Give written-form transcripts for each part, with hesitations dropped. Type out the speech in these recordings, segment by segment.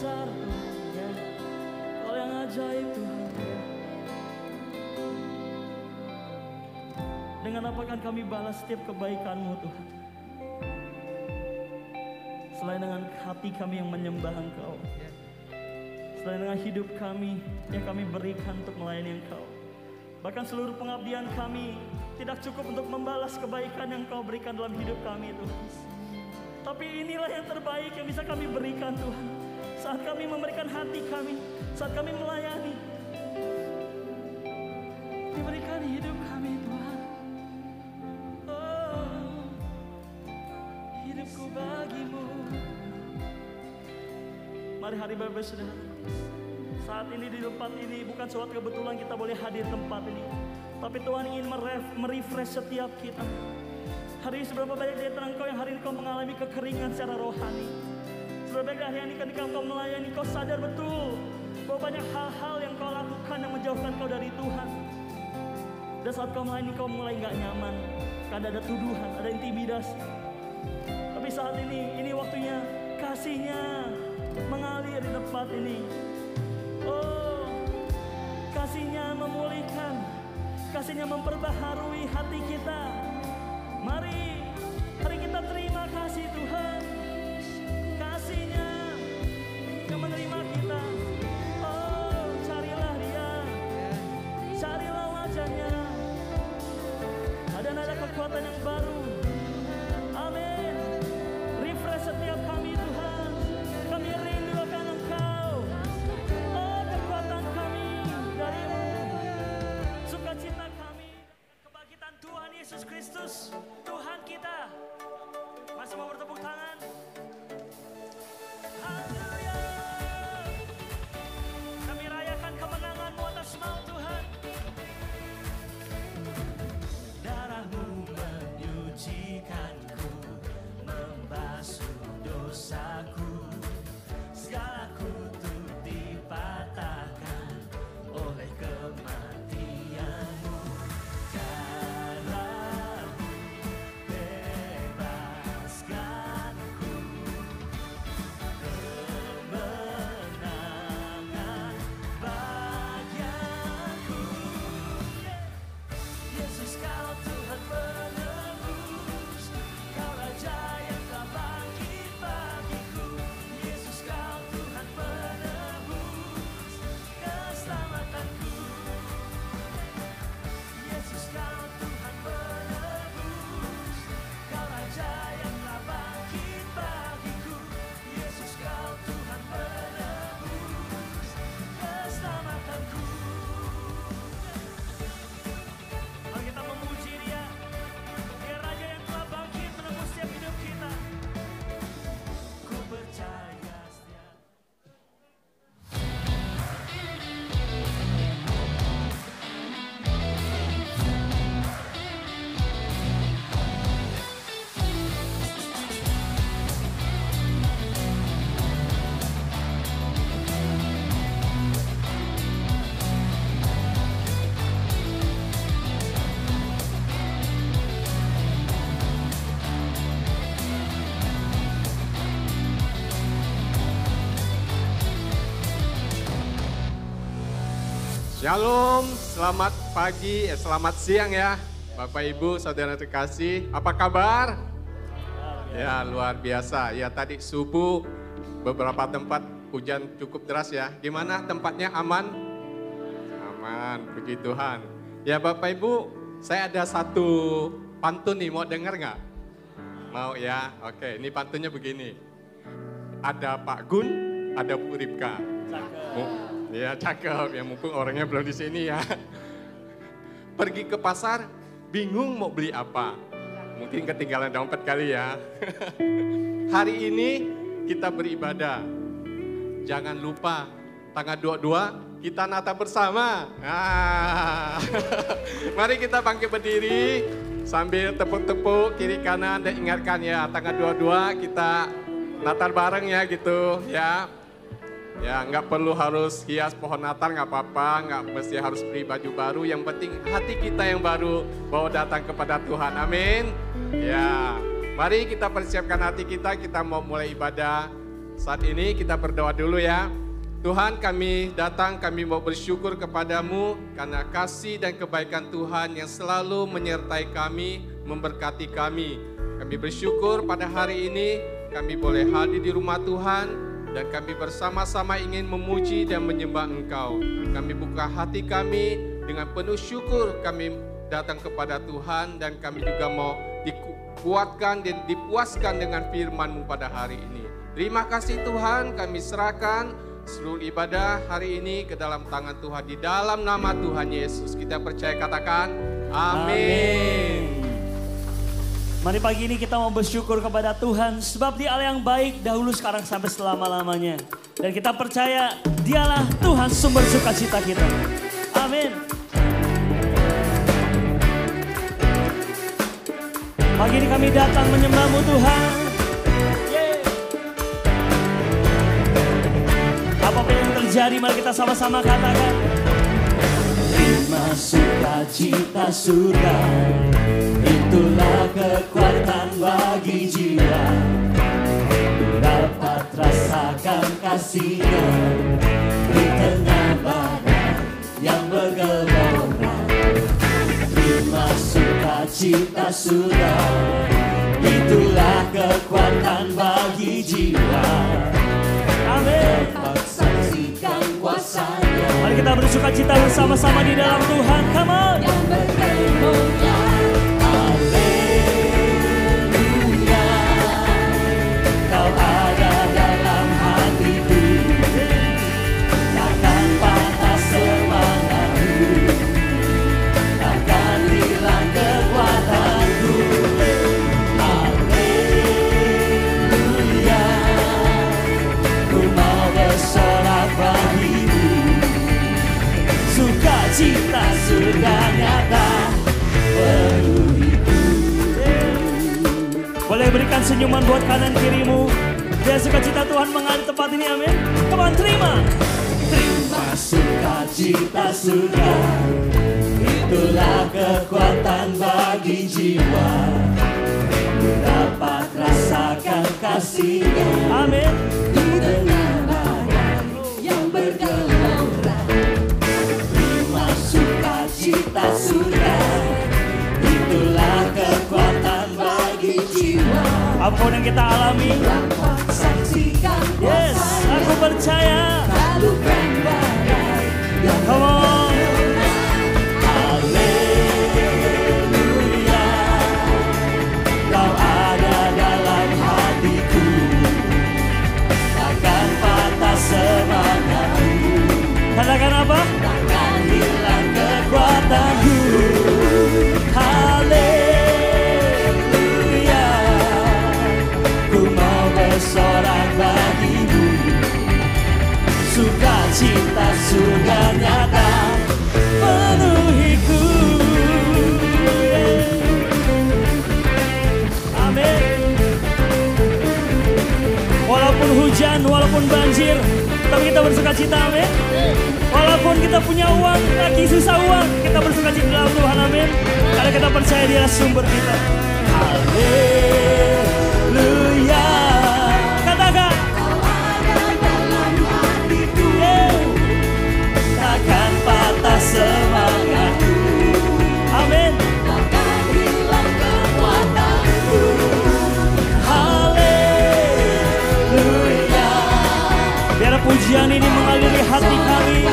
besar Tuhan ya. Kau yang ajaib Tuhan ya. Dengan apa kan kami balas setiap kebaikan-Mu Tuhan? Selain dengan hati kami yang menyembah Engkau, selain dengan hidup kami yang kami berikan untuk melayani Engkau, bahkan seluruh pengabdian kami tidak cukup untuk membalas kebaikan yang Engkau berikan dalam hidup kami Tuhan. Tapi inilah yang terbaik yang bisa kami berikan Tuhan. Saat kami memberikan hati kami, saat kami melayani, diberikan hidup kami Tuhan. Oh, hidupku bagimu. Mari hari Bapak Saudara, saat ini di tempat ini bukan suatu kebetulan kita boleh hadir tempat ini, tapi Tuhan ingin merefresh setiap kita. Hari ini seberapa banyak di antara engkau yang hari ini kau mengalami kekeringan secara rohani. Seberapa banyak hari ini ketika engkau melayani, kau sadar betul bahwa banyak hal-hal yang kau lakukan yang menjauhkan kau dari Tuhan. Dan saat kau melayani, kau mulai gak nyaman karena ada tuduhan, ada intimidasi. Tapi saat ini waktunya kasih-Nya mengalir di tempat ini. Oh, kasih-Nya memulihkan, kasih-Nya memperbaharui hati kita. Mari kita terima kasih Tuhan. Kasih-Nya yang menerima kita. Oh, carilah Dia, carilah wajah-Nya. Ada kekuatan yang baru. Amin. Refresh setiap kami Tuhan. Kami rindu akan Engkau. Oh, kekuatan kami dari-Mu. Sukacita kami, kebangkitan Tuhan Yesus Kristus, Tuhan kita. Masih mau bertepuk tangan? Haleluya. Kami rayakan kemenangan-Mu atas maut Tuhan. Darah-Mu menyucikanku, membasuh dosaku. Segala kutuk dipatahkan oleh kematian-Mu. Darah-Mu bebaskanku, kemenangan bagianku. Yesus Kau Tuhan penebus, Kau Raja yang telah bangkit bagiku. Yesus Kau Tuhan penebus keselamatanku. Yesus Kau Tuhan penebus, Kau Raja yang telah bangkit bagiku. Yesus Kau Tuhan penebus keselamatanku. Mari kita memuji Dia, Dia Raja yang telah bangkit menebus setiap hidup kita. Ku percaya setia. Shalom, selamat pagi, selamat siang ya Bapak Ibu, Saudara terkasih. Apa kabar? Ya luar biasa, ya tadi subuh beberapa tempat hujan cukup deras ya. Gimana tempatnya aman? Aman, puji Tuhan. Ya Bapak Ibu, saya ada satu pantun nih, mau dengar nggak? Mau ya, oke ini pantunnya begini. Ada Pak Gun, ada Bu Ripka. Ya cakep, ya mumpung orangnya belum di sini ya. Pergi ke pasar, bingung mau beli apa. Mungkin ketinggalan dompet kali ya. Hari ini kita beribadah. Jangan lupa tanggal 22 kita Natal bersama. Nah. Mari kita bangkit berdiri sambil tepuk-tepuk kiri kanan dan ingatkan ya tanggal 22 kita Natal bareng ya gitu ya. Ya nggak perlu harus hias pohon Natal, nggak apa-apa, nggak mesti harus beli baju baru. Yang penting hati kita yang baru bawa datang kepada Tuhan, amin. Ya, mari kita persiapkan hati kita mau mulai ibadah Saat ini kita berdoa dulu ya. Tuhan, kami datang, kami mau bersyukur kepadamu karena kasih dan kebaikan Tuhan yang selalu menyertai kami, memberkati kami. Kami bersyukur pada hari ini kami boleh hadir di rumah Tuhan dan kami bersama-sama ingin memuji dan menyembah Engkau. Kami buka hati kami dengan penuh syukur kami datang kepada Tuhan dan kami juga mau dikuatkan dan dipuaskan dengan firman-Mu pada hari ini. Terima kasih Tuhan, kami serahkan seluruh ibadah hari ini ke dalam tangan Tuhan. Di dalam nama Tuhan Yesus kita percaya, katakan amin. Mari pagi ini kita mau bersyukur kepada Tuhan sebab Dia Allah yang baik dahulu, sekarang, sampai selama-lamanya. Dan kita percaya Dialah Tuhan sumber sukacita kita. Amin. Pagi ini kami datang menyembah-Mu Tuhan. Apapun yang terjadi, mari kita sama-sama katakan. Terima sukacita surga, itulah kekuatan bagi jiwa. Dapat rasakan kasih-Nya di tengah badai yang bergelora. Terima sukacita surga, itulah kekuatan bagi jiwa. Amin. Saksikan kuasa-Nya. Mari kita bersukacita bersama-sama di dalam Tuhan. Come on. Yang berkemulia. Haleluya. Kau ada dalam hatiku. Takkan patah semangatku. Takkan hilang kekuatanku. Bersorak bagimu, sukacita surga nyata penuhiku. Boleh berikan senyuman buat kanan kirimu. Biar sukacita Tuhan mengalir tempat ini, amin. Come on, terima. Terima sukacita surga, itulah kekuatan bagi jiwa. Dapat rasakan kasih-Nya, amin. Di tengah bergelora. Terima sukacita surga, itulah kekuatan bagi jiwa. Apapun yang kita alami, dapat saksikan kuasa. Yes, aku percaya. Lalukan badai yang bergelora. Haleluya. Kau ada dalam hatiku. Takkan patah semangat. Katakan apa? Takkan hilang kekuatanku. Haleluya. Ku mau bersorak bagimu. Sukacita surga nyata penuhiku. Amin. Walaupun hujan, walaupun banjir, tapi kita bersukacita, amin. Walaupun kita punya uang, lagi susah uang, kita bersukacita dalam Tuhan, amin. Karena kita percaya Dia sumber kita. Haleluya. Katakan. Kau ada dalam hatiku. Takkan patah semangatku. Amin. Takkan hilang kekuatanku. Haleluya. Biar pujian ini mengaliri hati kami.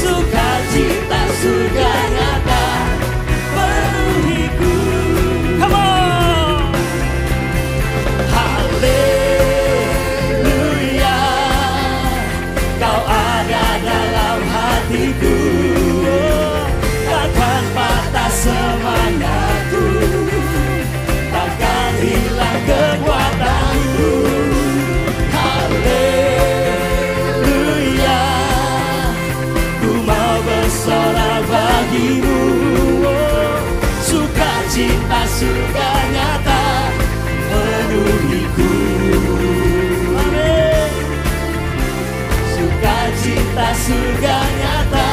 Sukacita surga nyata penuhiku. Come on. Haleluya. Kau ada dalam hatiku. Takkan patah semangatku. Takkan hilang kekuatanku. Haleluya. Ku mau bersorak bagimu. Sukacita surga nyata penuhiku. Amin. Sukacita surga nyata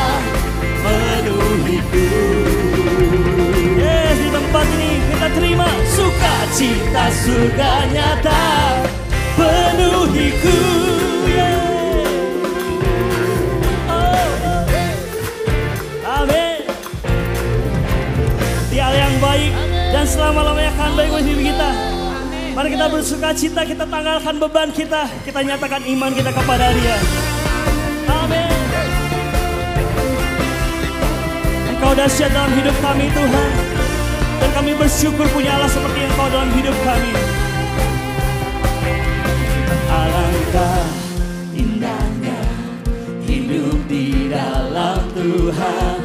penuhiku. Yes, di tempat ini kita terima sukacita surga nyata bagiku. Oh. Amin. Dia yang baik dan selama-lamanya akan baik bagi hidup kita. Mari kita bersuka cita, kita tanggalkan beban kita nyatakan iman kita kepada Dia. Amin. Engkau dahsyat dalam hidup kami Tuhan, dan kami bersyukur punya Allah seperti Engkau dalam hidup kami. Alangkah indahnya hidup di dalam Tuhan,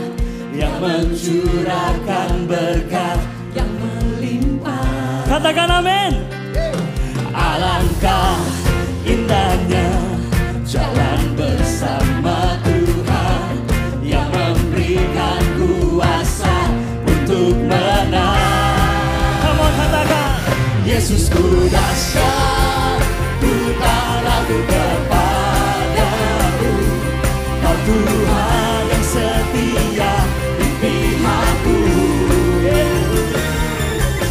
yang mencurahkan berkat yang melimpah. Katakan amin. Alangkah indahnya jalan bersama Tuhan, yang memberikan kuasa untuk menang. Kamu katakan, Yesusku dahsyat, ku tak ragu kepadamu. Kau Tuhan yang setia di pihakku.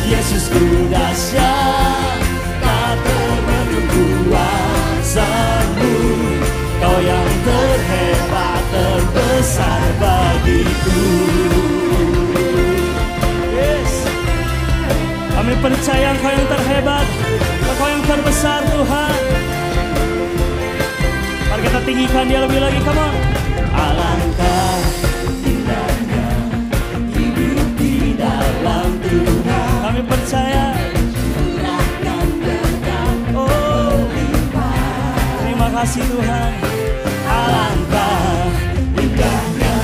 Yesusku dahsyat, tak terbendung kuasa-Mu. Kau yang terhebat, terbesar bagiku. Yes. Kami percaya Engkau yang terhebat, Engkau yang terbesar Tuhan. Mari kita tinggikan Dia lebih lagi, come on. Alangkah indahnya hidup di dalam Tuhan. Kami percaya. Oh, terima kasih Tuhan. Alangkah indahnya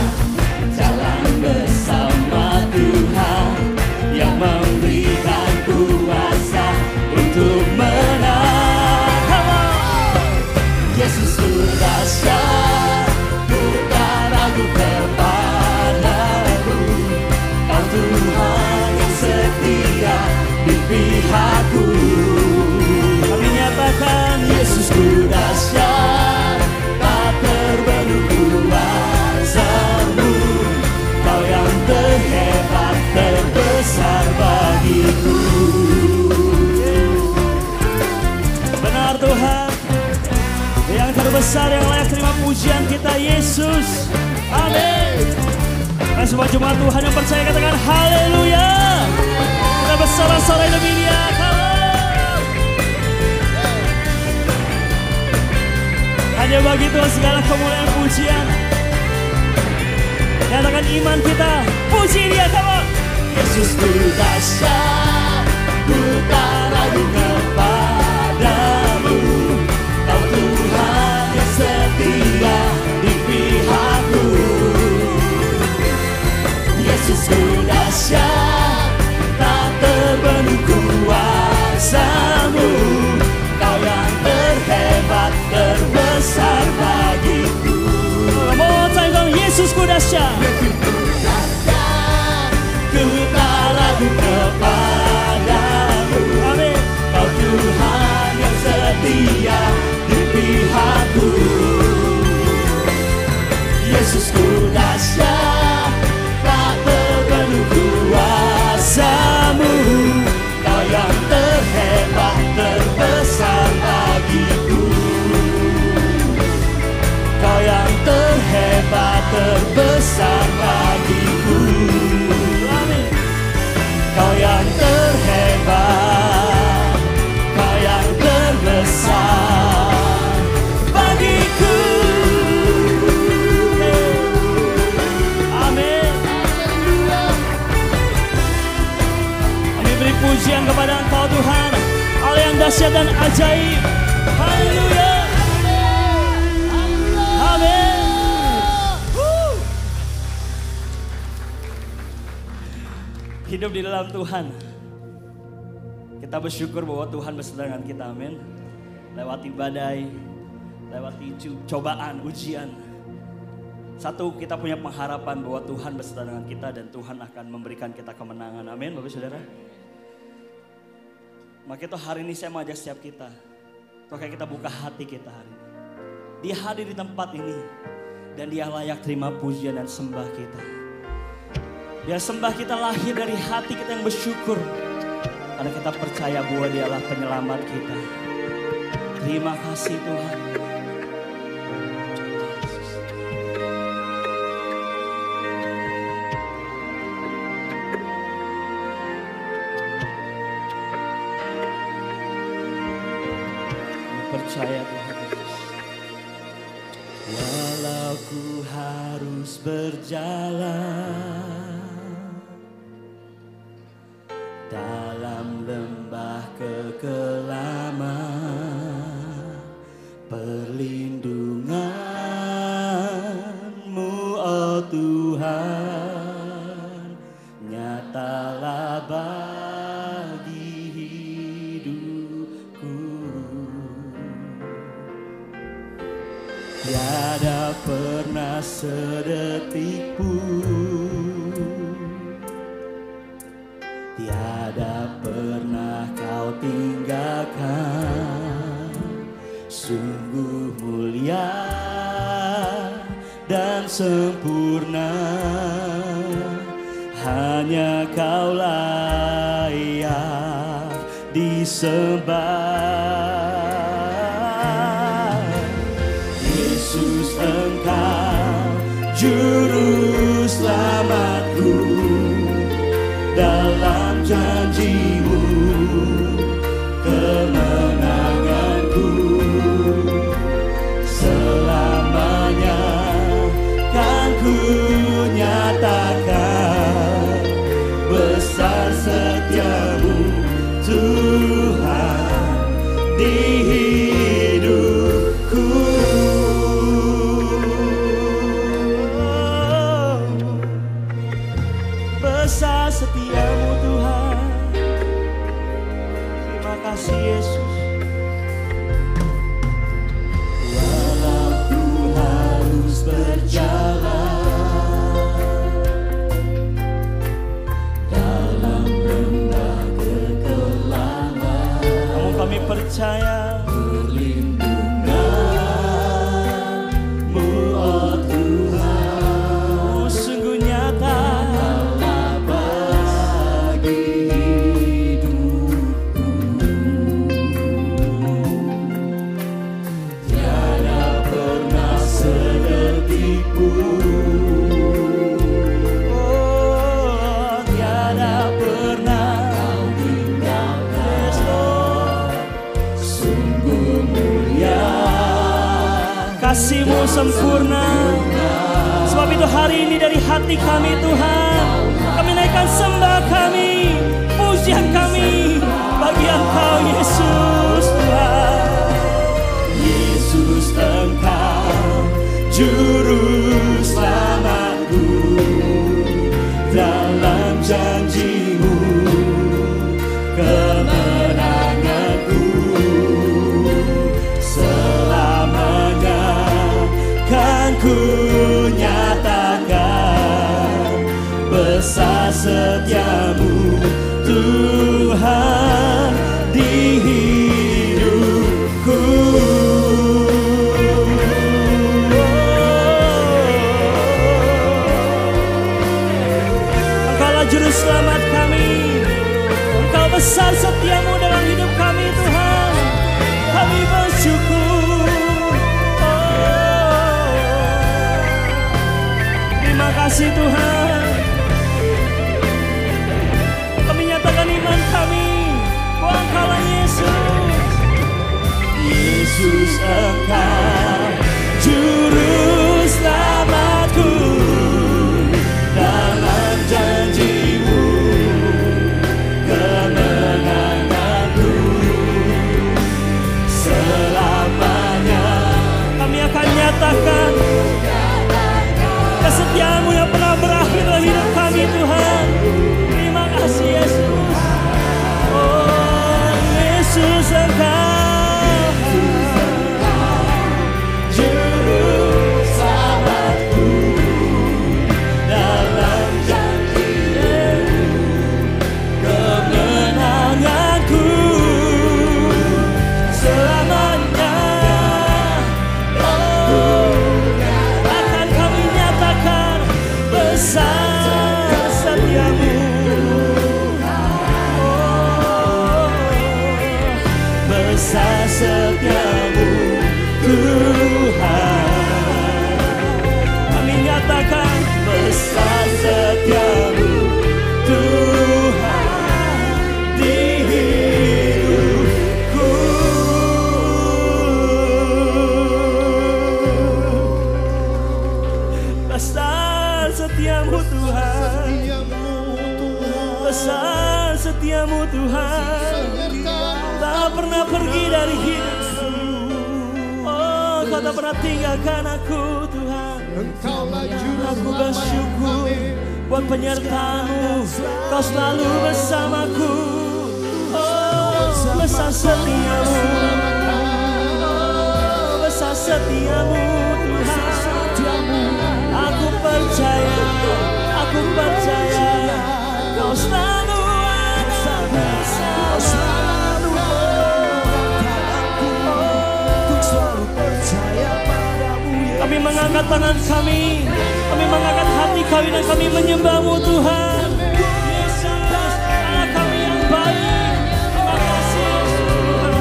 jalan bersama Tuhan, yang memberikan kuasa untuk menang. Yesusku dahsyat, ku tak ragu kepadamu. Kau Tuhan yang setia di pihakku. Kami nyatakan, Yesusku dahsyat, tak terbendung kuasa-Mu. Kau yang terhebat, terbesar bagiku. Benar Tuhan, yang terbesar, yang layak terima pujian kita, Yesus. Amin. Dan semua jemaat Tuhan yang percaya katakan haleluya. Kita bersorak-sorai demi Dia. Hanya bagi Tuhan segala kemuliaan pujian. Nyatakan iman kita, puji Dia, come on. Yesusku dahsyat, ku tak ragu kepadamu. Kau Tuhan yang setia di pihakku. Yesusku dahsyat, tak terbendung kuasa-Mu. Kau yang terhebat, terbesar bagiku. Mau tanya Yesusku dahsyat, ku tak ragu kepadamu. Amin. Kau Tuhan yang setia di pihakku. Yesusku dahsyat, tak terbendung kuasa-Mu. Kau yang terhebat, terbesar bagiku. Kau yang terhebat, terbesar bagiku. Amin. Kau yang terhebat, Kau yang terbesar bagiku. Amin. Kami beri pujian kepada Engkau Tuhan, Allah yang dahsyat dan ajaib. Haleluya. Amin. Hidup di dalam Tuhan. Kita bersyukur bahwa Tuhan bersama dengan kita, amin. Lewati badai, lewati cobaan, ujian. Satu, kita punya pengharapan bahwa Tuhan bersama dengan kita dan Tuhan akan memberikan kita kemenangan, amin Bapak Saudara. Maka itu hari ini saya mengajak setiap kita, pokoknya kita buka hati kita hari ini. Dia hadir di tempat ini dan Dia layak terima pujian dan sembah kita. Biar sembah kita lahir dari hati kita yang bersyukur. Karena kita percaya bahwa Dialah penyelamat kita. Terima kasih Tuhan. Percaya Tuhan Yesus. Walau ku harus berjalan dalam lembah kekelaman, perlindungan-Mu oh Tuhan nyatalah bagi hidupku. Tiada pernah sedetik pun, tiada pernah Kau tinggalkan. Sungguh mulia dan sempurna, hanya Kau layak disembah. Yesus, Engkau juru selamatku, dalam janji-Mu kemenanganku. Selamanya kan ku nyatakan besar setia-Mu Tuhan di hidupku. Besar setia-Mu Tuhan. Terima kasih Yesus. Walau ku harus berjalan dalam lembah kekelaman, namun kami percaya perlindungan-Mu oh Tuhan sungguh nyata. Kasih-Mu sempurna. Sebab itu hari ini dari hati kami Tuhan, kami naikkan sembah kami, pujian kami bagi Engkau Yesus Tuhan. Yesus, Engkau juru selamatku, dalam janji-Mu kemenanganku. Selamanya kan ku nyatakan besar setia-Mu Tuhan di hidupku. Engkaulah juru selamat kami, Engkau besar setia-Mu dalam hidup kami Tuhan. Kami bersyukur. Terima kasih Tuhan. Kami nyatakan iman kami bahwa Engkaulah Yesus. Yesus, Engkau juru selamatku, dalam janji-Mu kemenanganku. Selamanya kami akan nyatakan kesetiaan-Mu yang pernah berakhir dalam hidup kami Tuhan. Terima kasih Yesus. Oh Yesus, Engkau juru selamatku, dalam janji-Mu kemenanganku. Selamanya oh Tuhan. Kami nyatakan besar setiamu Tuhan di hidupku. Besar setiamu Tuhan, besar setiamu Tuhan, tak pernah pergi dari hidupku. Oh, kau tak pernah tinggalkan aku Tuhan. Aku bersyukur buat penyertaan-Mu, kau selalu bersamaku. Oh, besar setiamu, oh, besar setiamu Tuhan. Aku percaya, kau selalu ada bersamaku. Kami mengangkat tangan kami mengangkat hati kami dan kami menyembah-Mu Tuhan. Yesus, Allah kami yang baik. Terima kasih Tuhan.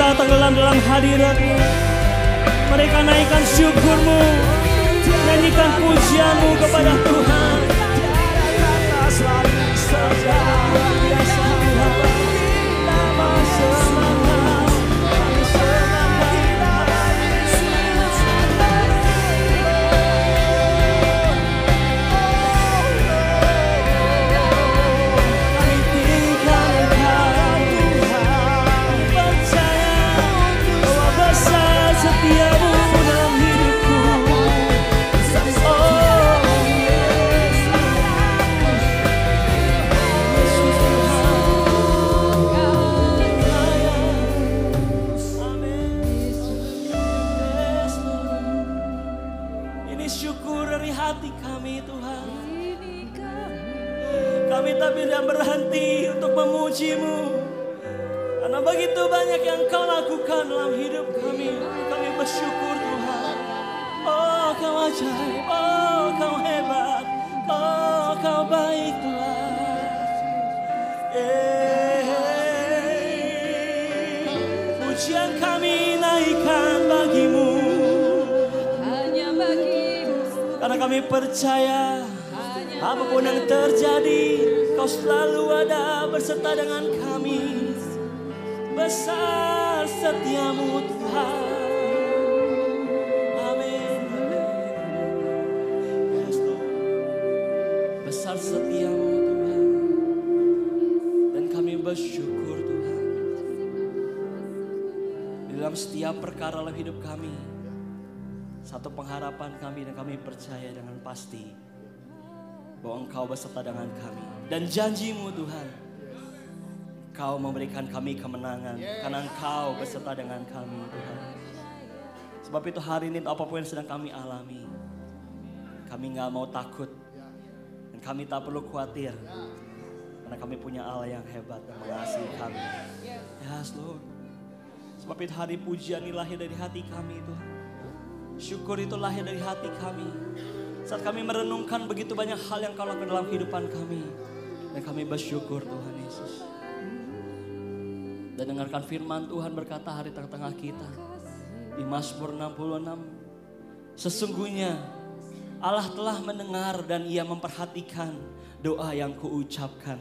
Tenggelam dalam hadirat-Mu. Mereka naikkan syukur-Mu, nyanyikan pujian-Mu kepada Tuhan. Karena begitu banyak yang Kau lakukan dalam hidup kami. Kami bersyukur Tuhan. Oh, Kau ajaib, oh, Kau hebat, oh, Kau baik Tuhan. Pujian kami naikkan bagi-Mu, hanya bagi-Mu. Karena kami percaya apapun yang terjadi, Kau selalu ada beserta dengan kami. Besar setiamu Tuhan. Amin. Yes, Lord. Besar setiamu Tuhan. Dan kami bersyukur Tuhan. Di dalam setiap perkara dalam hidup kami, satu pengharapan kami dan kami percaya dengan pasti bahwa Engkau beserta dengan kami. Dan janji-Mu Tuhan, Kau memberikan kami kemenangan karena Engkau beserta dengan kami Tuhan. Sebab itu hari ini apapun yang sedang kami alami, kami gak mau takut dan kami tak perlu khawatir karena kami punya Allah yang hebat dan mengasihi kami. Yes Lord. Sebab itu hari pujian ini lahir dari hati kami Tuhan. Syukur itu lahir dari hati kami. Saat kami merenungkan begitu banyak hal yang Kau lakukan dalam kehidupan kami. Dan kami bersyukur Tuhan Yesus. Dan dengarkan firman Tuhan berkata hari tengah-tengah kita. Di Mazmur 66. Sesungguhnya Allah telah mendengar dan Ia memperhatikan doa yang kuucapkan.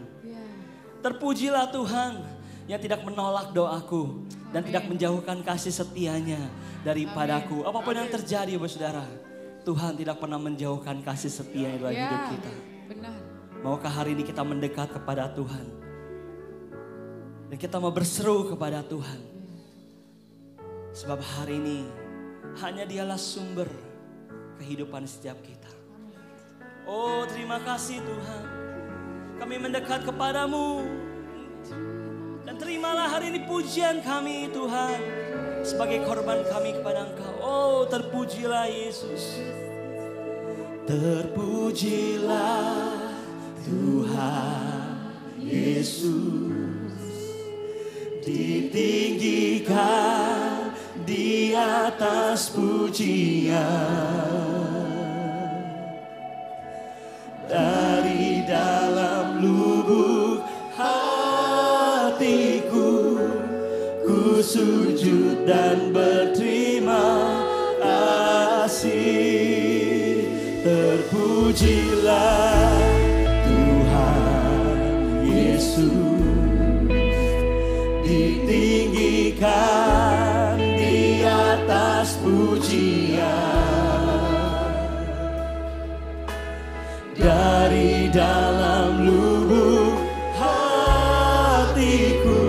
Terpujilah Tuhan yang tidak menolak doaku dan tidak menjauhkan kasih setianya daripadaku. Apapun yang terjadi saudara, Tuhan tidak pernah menjauhkan kasih setia dalam hidup kita. Benar. Maukah hari ini kita mendekat kepada Tuhan dan kita mau berseru kepada Tuhan, sebab hari ini hanya Dialah sumber kehidupan setiap kita. Oh, terima kasih Tuhan, kami mendekat kepadamu. Dan terimalah hari ini pujian kami Tuhan, sebagai korban kami kepada Engkau. Oh, terpujilah Yesus. Terpujilah Tuhan Yesus, ditinggikan di atas pujian. Dari dalam lubuk hatiku, ku sujud dan berterima kasih. Terpujilah Tuhan Yesus, ditinggikan di atas pujian. Dari dalam lubuk hatiku,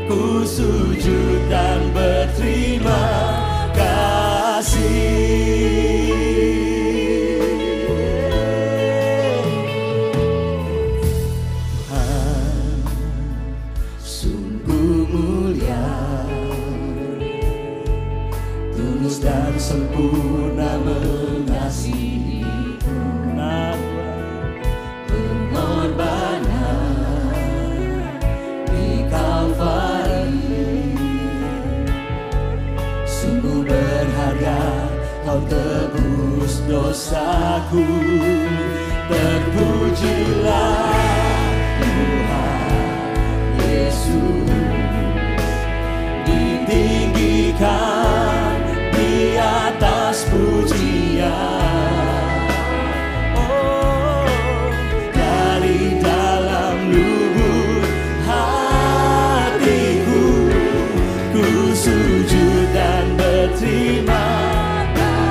ku sujud dan berterima kasih. Tuhan sungguh mulia, tulus dan sempurna mengasihi. Pengorbanan di Kalvari sungguh berharga, Kau tebus dosaku. Terpujilah Tuhan Yesus, ditinggikan di atas pujian. Sujud dan berterima.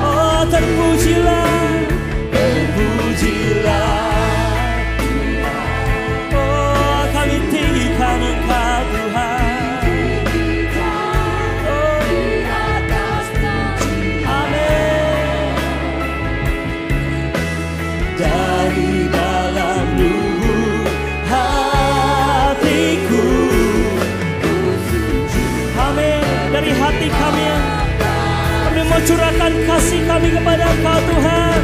Oh, terpujilah, terpujilah. Oh, kami tinggikan Engkau Tuhan. Oh, di atas pujian. Amin. Dari dalam lubuk hatiku, dari hati kami mau curahkan kasih kami kepada Engkau Tuhan.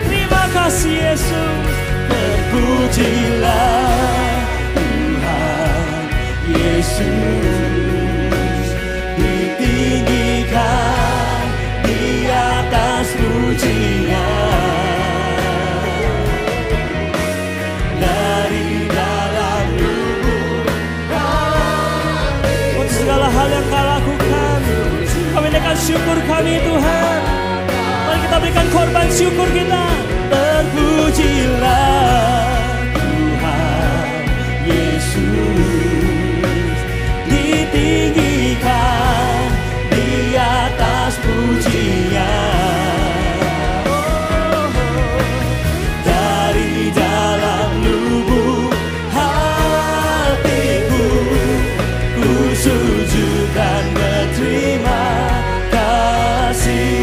Terima kasih Yesus. Terpujilah Tuhan Yesus, ditinggikan di atas pujian. Dari dalam lubuk hati, untuk segala hal yang Kau lakukan, kami naikkan syukur kami Tuhan. Mari kita berikan korban syukur kita. Terpujilah Tuhan Yesus, ditinggikan di atas pujian. Dari dalam lubuk hatiku, ku sujud dan berterima kasih.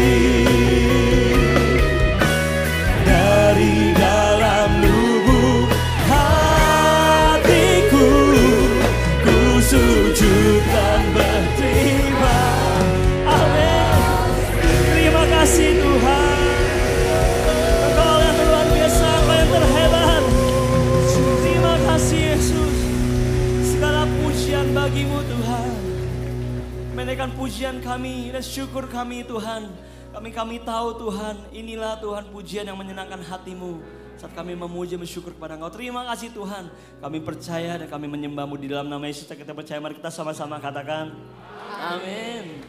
Dari dalam lubuk hatiku, ku sujud dan berterima. Amin. Terima kasih Tuhan. Engkau yang luar biasa, Engkau yang terhebat. Terima kasih Yesus. Segala pujian bagimu Tuhan. Menaikkan pujian kami dan syukur kami Tuhan. Kami tahu Tuhan, inilah Tuhan pujian yang menyenangkan hatimu. Saat kami memuji bersyukur kepada Engkau. Terima kasih Tuhan. Kami percaya dan kami menyembah-Mu di dalam nama Yesus. Kita percaya, mari kita sama-sama katakan amin.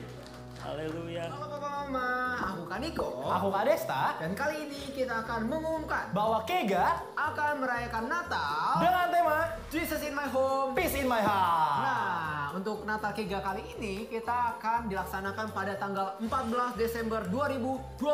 Haleluya. Halo Papa Mama, aku Kak Niko. Aku Kak Desta. Dan kali ini kita akan mengumumkan Bahwa Kega akan merayakan Natal dengan tema Jesus in my home. Peace in my heart. Nah, untuk Natal Kega kali ini kita akan dilaksanakan pada tanggal 14 Desember 2024.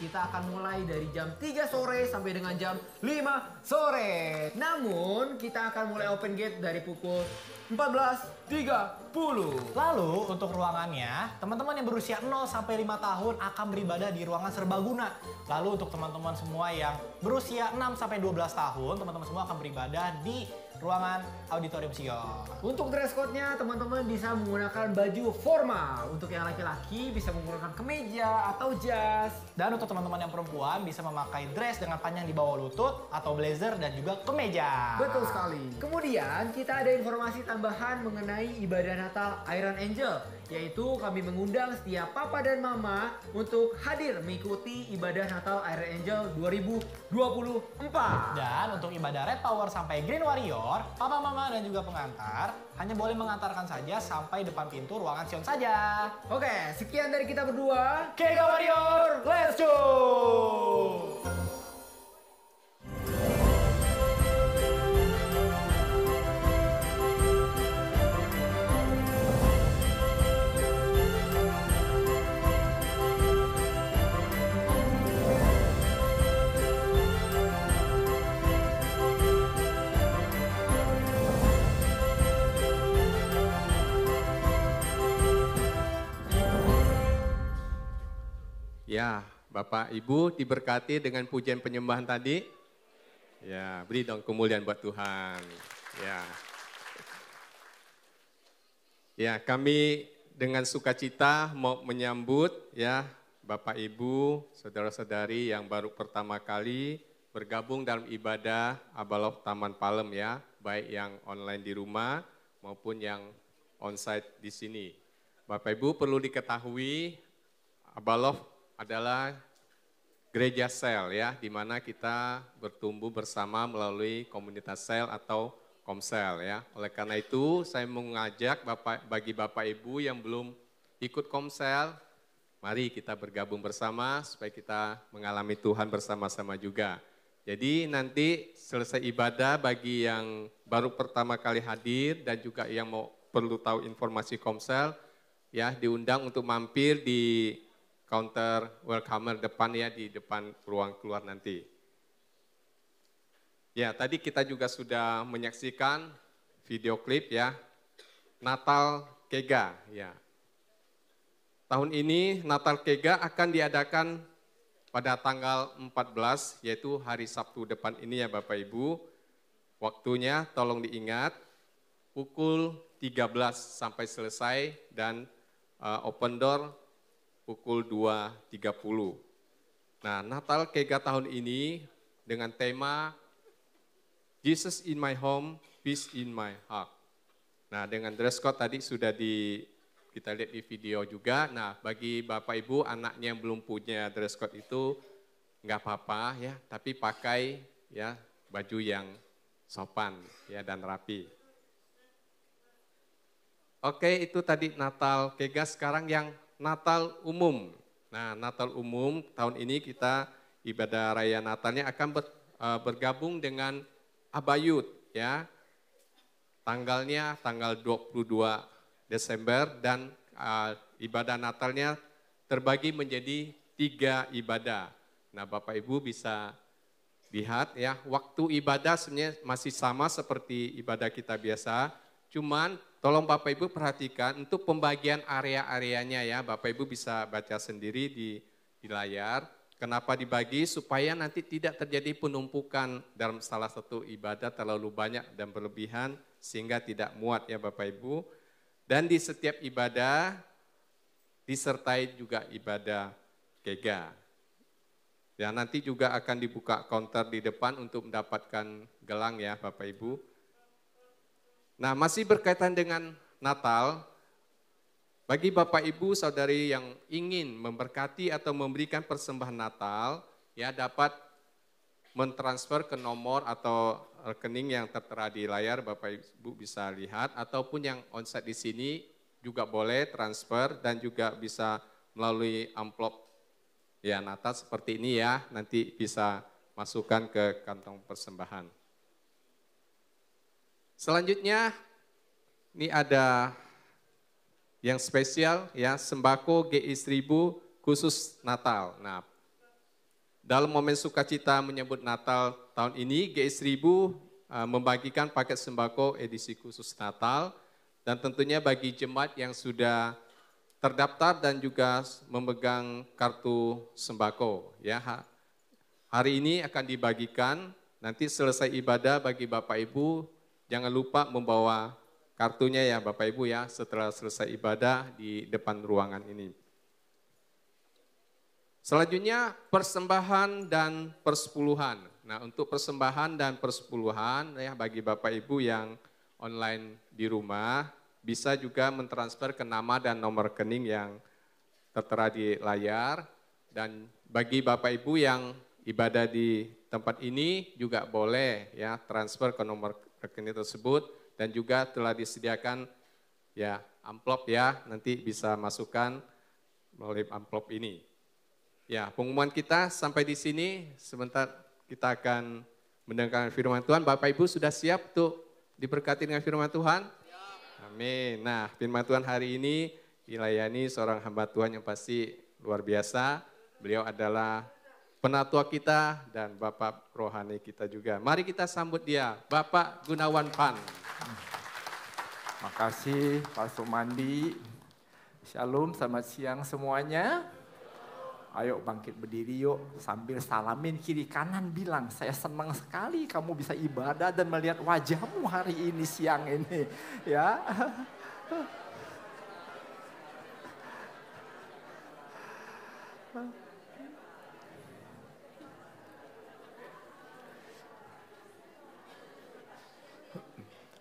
Kita akan mulai dari jam 3 sore sampai dengan jam 5 sore. Namun, kita akan mulai open gate dari pukul 14.30. Lalu untuk ruangannya, teman-teman yang berusia 0 sampai 5 tahun akan beribadah di ruangan serbaguna. Lalu untuk teman-teman semua yang berusia 6 sampai 12 tahun, teman-teman semua akan beribadah di ruangan auditorium Sion. Untuk dress code-nya, teman-teman bisa menggunakan baju formal. Untuk yang laki-laki bisa menggunakan kemeja atau jas. Dan untuk teman-teman yang perempuan bisa memakai dress dengan panjang di bawah lutut atau blazer dan juga kemeja. Betul sekali. Kemudian kita ada informasi tambahan mengenai ibadah Natal Iron Angel. Yaitu kami mengundang setiap papa dan mama untuk hadir mengikuti ibadah Natal Iron Angel 2024. Dan untuk ibadah Red Power sampai Green Warrior, papa, mama, dan juga pengantar hanya boleh mengantarkan saja sampai depan pintu ruangan Sion saja. Oke, sekian dari kita berdua. Kega Warrior, let's go! Ya, Bapak Ibu diberkati dengan pujian penyembahan tadi. Ya, beri dong kemuliaan buat Tuhan. Ya. Ya, kami dengan sukacita mau menyambut ya Bapak Ibu, saudara-saudari yang baru pertama kali bergabung dalam ibadah Abalof Taman Palem ya, baik yang online di rumah maupun yang onsite di sini. Bapak Ibu perlu diketahui Abalof adalah gereja sel ya, di mana kita bertumbuh bersama melalui komunitas sel atau komsel ya. Oleh karena itu saya mengajak bagi Bapak Ibu yang belum ikut komsel, mari kita bergabung bersama supaya kita mengalami Tuhan bersama-sama juga. Jadi nanti selesai ibadah bagi yang baru pertama kali hadir dan juga yang perlu tahu informasi komsel ya, diundang untuk mampir di counter welcomer depan ya, di depan ruang keluar nanti. Ya, tadi kita juga sudah menyaksikan video klip ya, Natal Kega ya. Tahun ini Natal Kega akan diadakan pada tanggal 14, yaitu hari Sabtu depan ini ya Bapak Ibu. Waktunya tolong diingat, pukul 13 sampai selesai dan open door pukul 2.30. Nah, Natal Kega tahun ini dengan tema Jesus in my home, peace in my heart. Nah, dengan dress code tadi sudah kita lihat di video juga. Nah, bagi Bapak Ibu anaknya yang belum punya dress code itu nggak apa-apa ya, tapi pakai ya baju yang sopan ya dan rapi. Oke, itu tadi Natal Kega. Sekarang yang Natal umum. Nah, Natal umum tahun ini kita ibadah raya Natalnya akan bergabung dengan Abayut ya. Tanggalnya tanggal 22 Desember dan ibadah Natalnya terbagi menjadi 3 ibadah. Nah, Bapak Ibu bisa lihat ya, waktu ibadah sebenarnya masih sama seperti ibadah kita biasa, cuman tolong Bapak Ibu perhatikan untuk pembagian area-areanya ya, Bapak Ibu bisa baca sendiri di layar. Kenapa dibagi? Supaya nanti tidak terjadi penumpukan dalam salah satu ibadah terlalu banyak dan berlebihan sehingga tidak muat ya Bapak Ibu. Dan di setiap ibadah disertai juga ibadah Kega. Ya, nanti juga akan dibuka counter di depan untuk mendapatkan gelang ya Bapak Ibu. Nah, masih berkaitan dengan Natal, bagi Bapak Ibu Saudari yang ingin memberkati atau memberikan persembahan Natal, ya dapat mentransfer ke nomor atau rekening yang tertera di layar, Bapak Ibu bisa lihat, ataupun yang onsite di sini juga boleh transfer dan juga bisa melalui amplop Ya, Natal seperti ini ya, nanti bisa masukkan ke kantong persembahan. Selanjutnya, ini ada yang spesial ya, sembako GI 1000 khusus Natal. Nah, dalam momen sukacita menyambut Natal tahun ini, GI 1000 membagikan paket sembako edisi khusus Natal, dan tentunya bagi jemaat yang sudah terdaftar dan juga memegang kartu sembako. Ya, hari ini akan dibagikan, nanti selesai ibadah bagi Bapak Ibu, jangan lupa membawa kartunya ya Bapak Ibu ya, setelah selesai ibadah di depan ruangan ini. Selanjutnya persembahan dan persepuluhan. Nah, untuk persembahan dan persepuluhan ya bagi Bapak Ibu yang online di rumah, bisa juga mentransfer ke nama dan nomor rekening yang tertera di layar. Dan bagi Bapak Ibu yang ibadah di tempat ini juga boleh ya transfer ke nomor rekening tersebut, dan juga telah disediakan ya amplop ya, nanti bisa masukkan melalui amplop ini. Ya, pengumuman kita sampai di sini, sebentar kita akan mendengarkan firman Tuhan. Bapak Ibu sudah siap untuk diberkati dengan firman Tuhan? Amin. Nah, firman Tuhan hari ini dilayani seorang hamba Tuhan yang pasti luar biasa. Beliau adalah penatua kita dan Bapak rohani kita juga. Mari kita sambut dia, Bapak Gunawan Pan. Makasih Pak Sumandi. Shalom, selamat siang semuanya. Ayo bangkit berdiri yuk, sambil salamin kiri kanan bilang, saya senang sekali kamu bisa ibadah dan melihat wajahmu hari ini siang ini. Ya.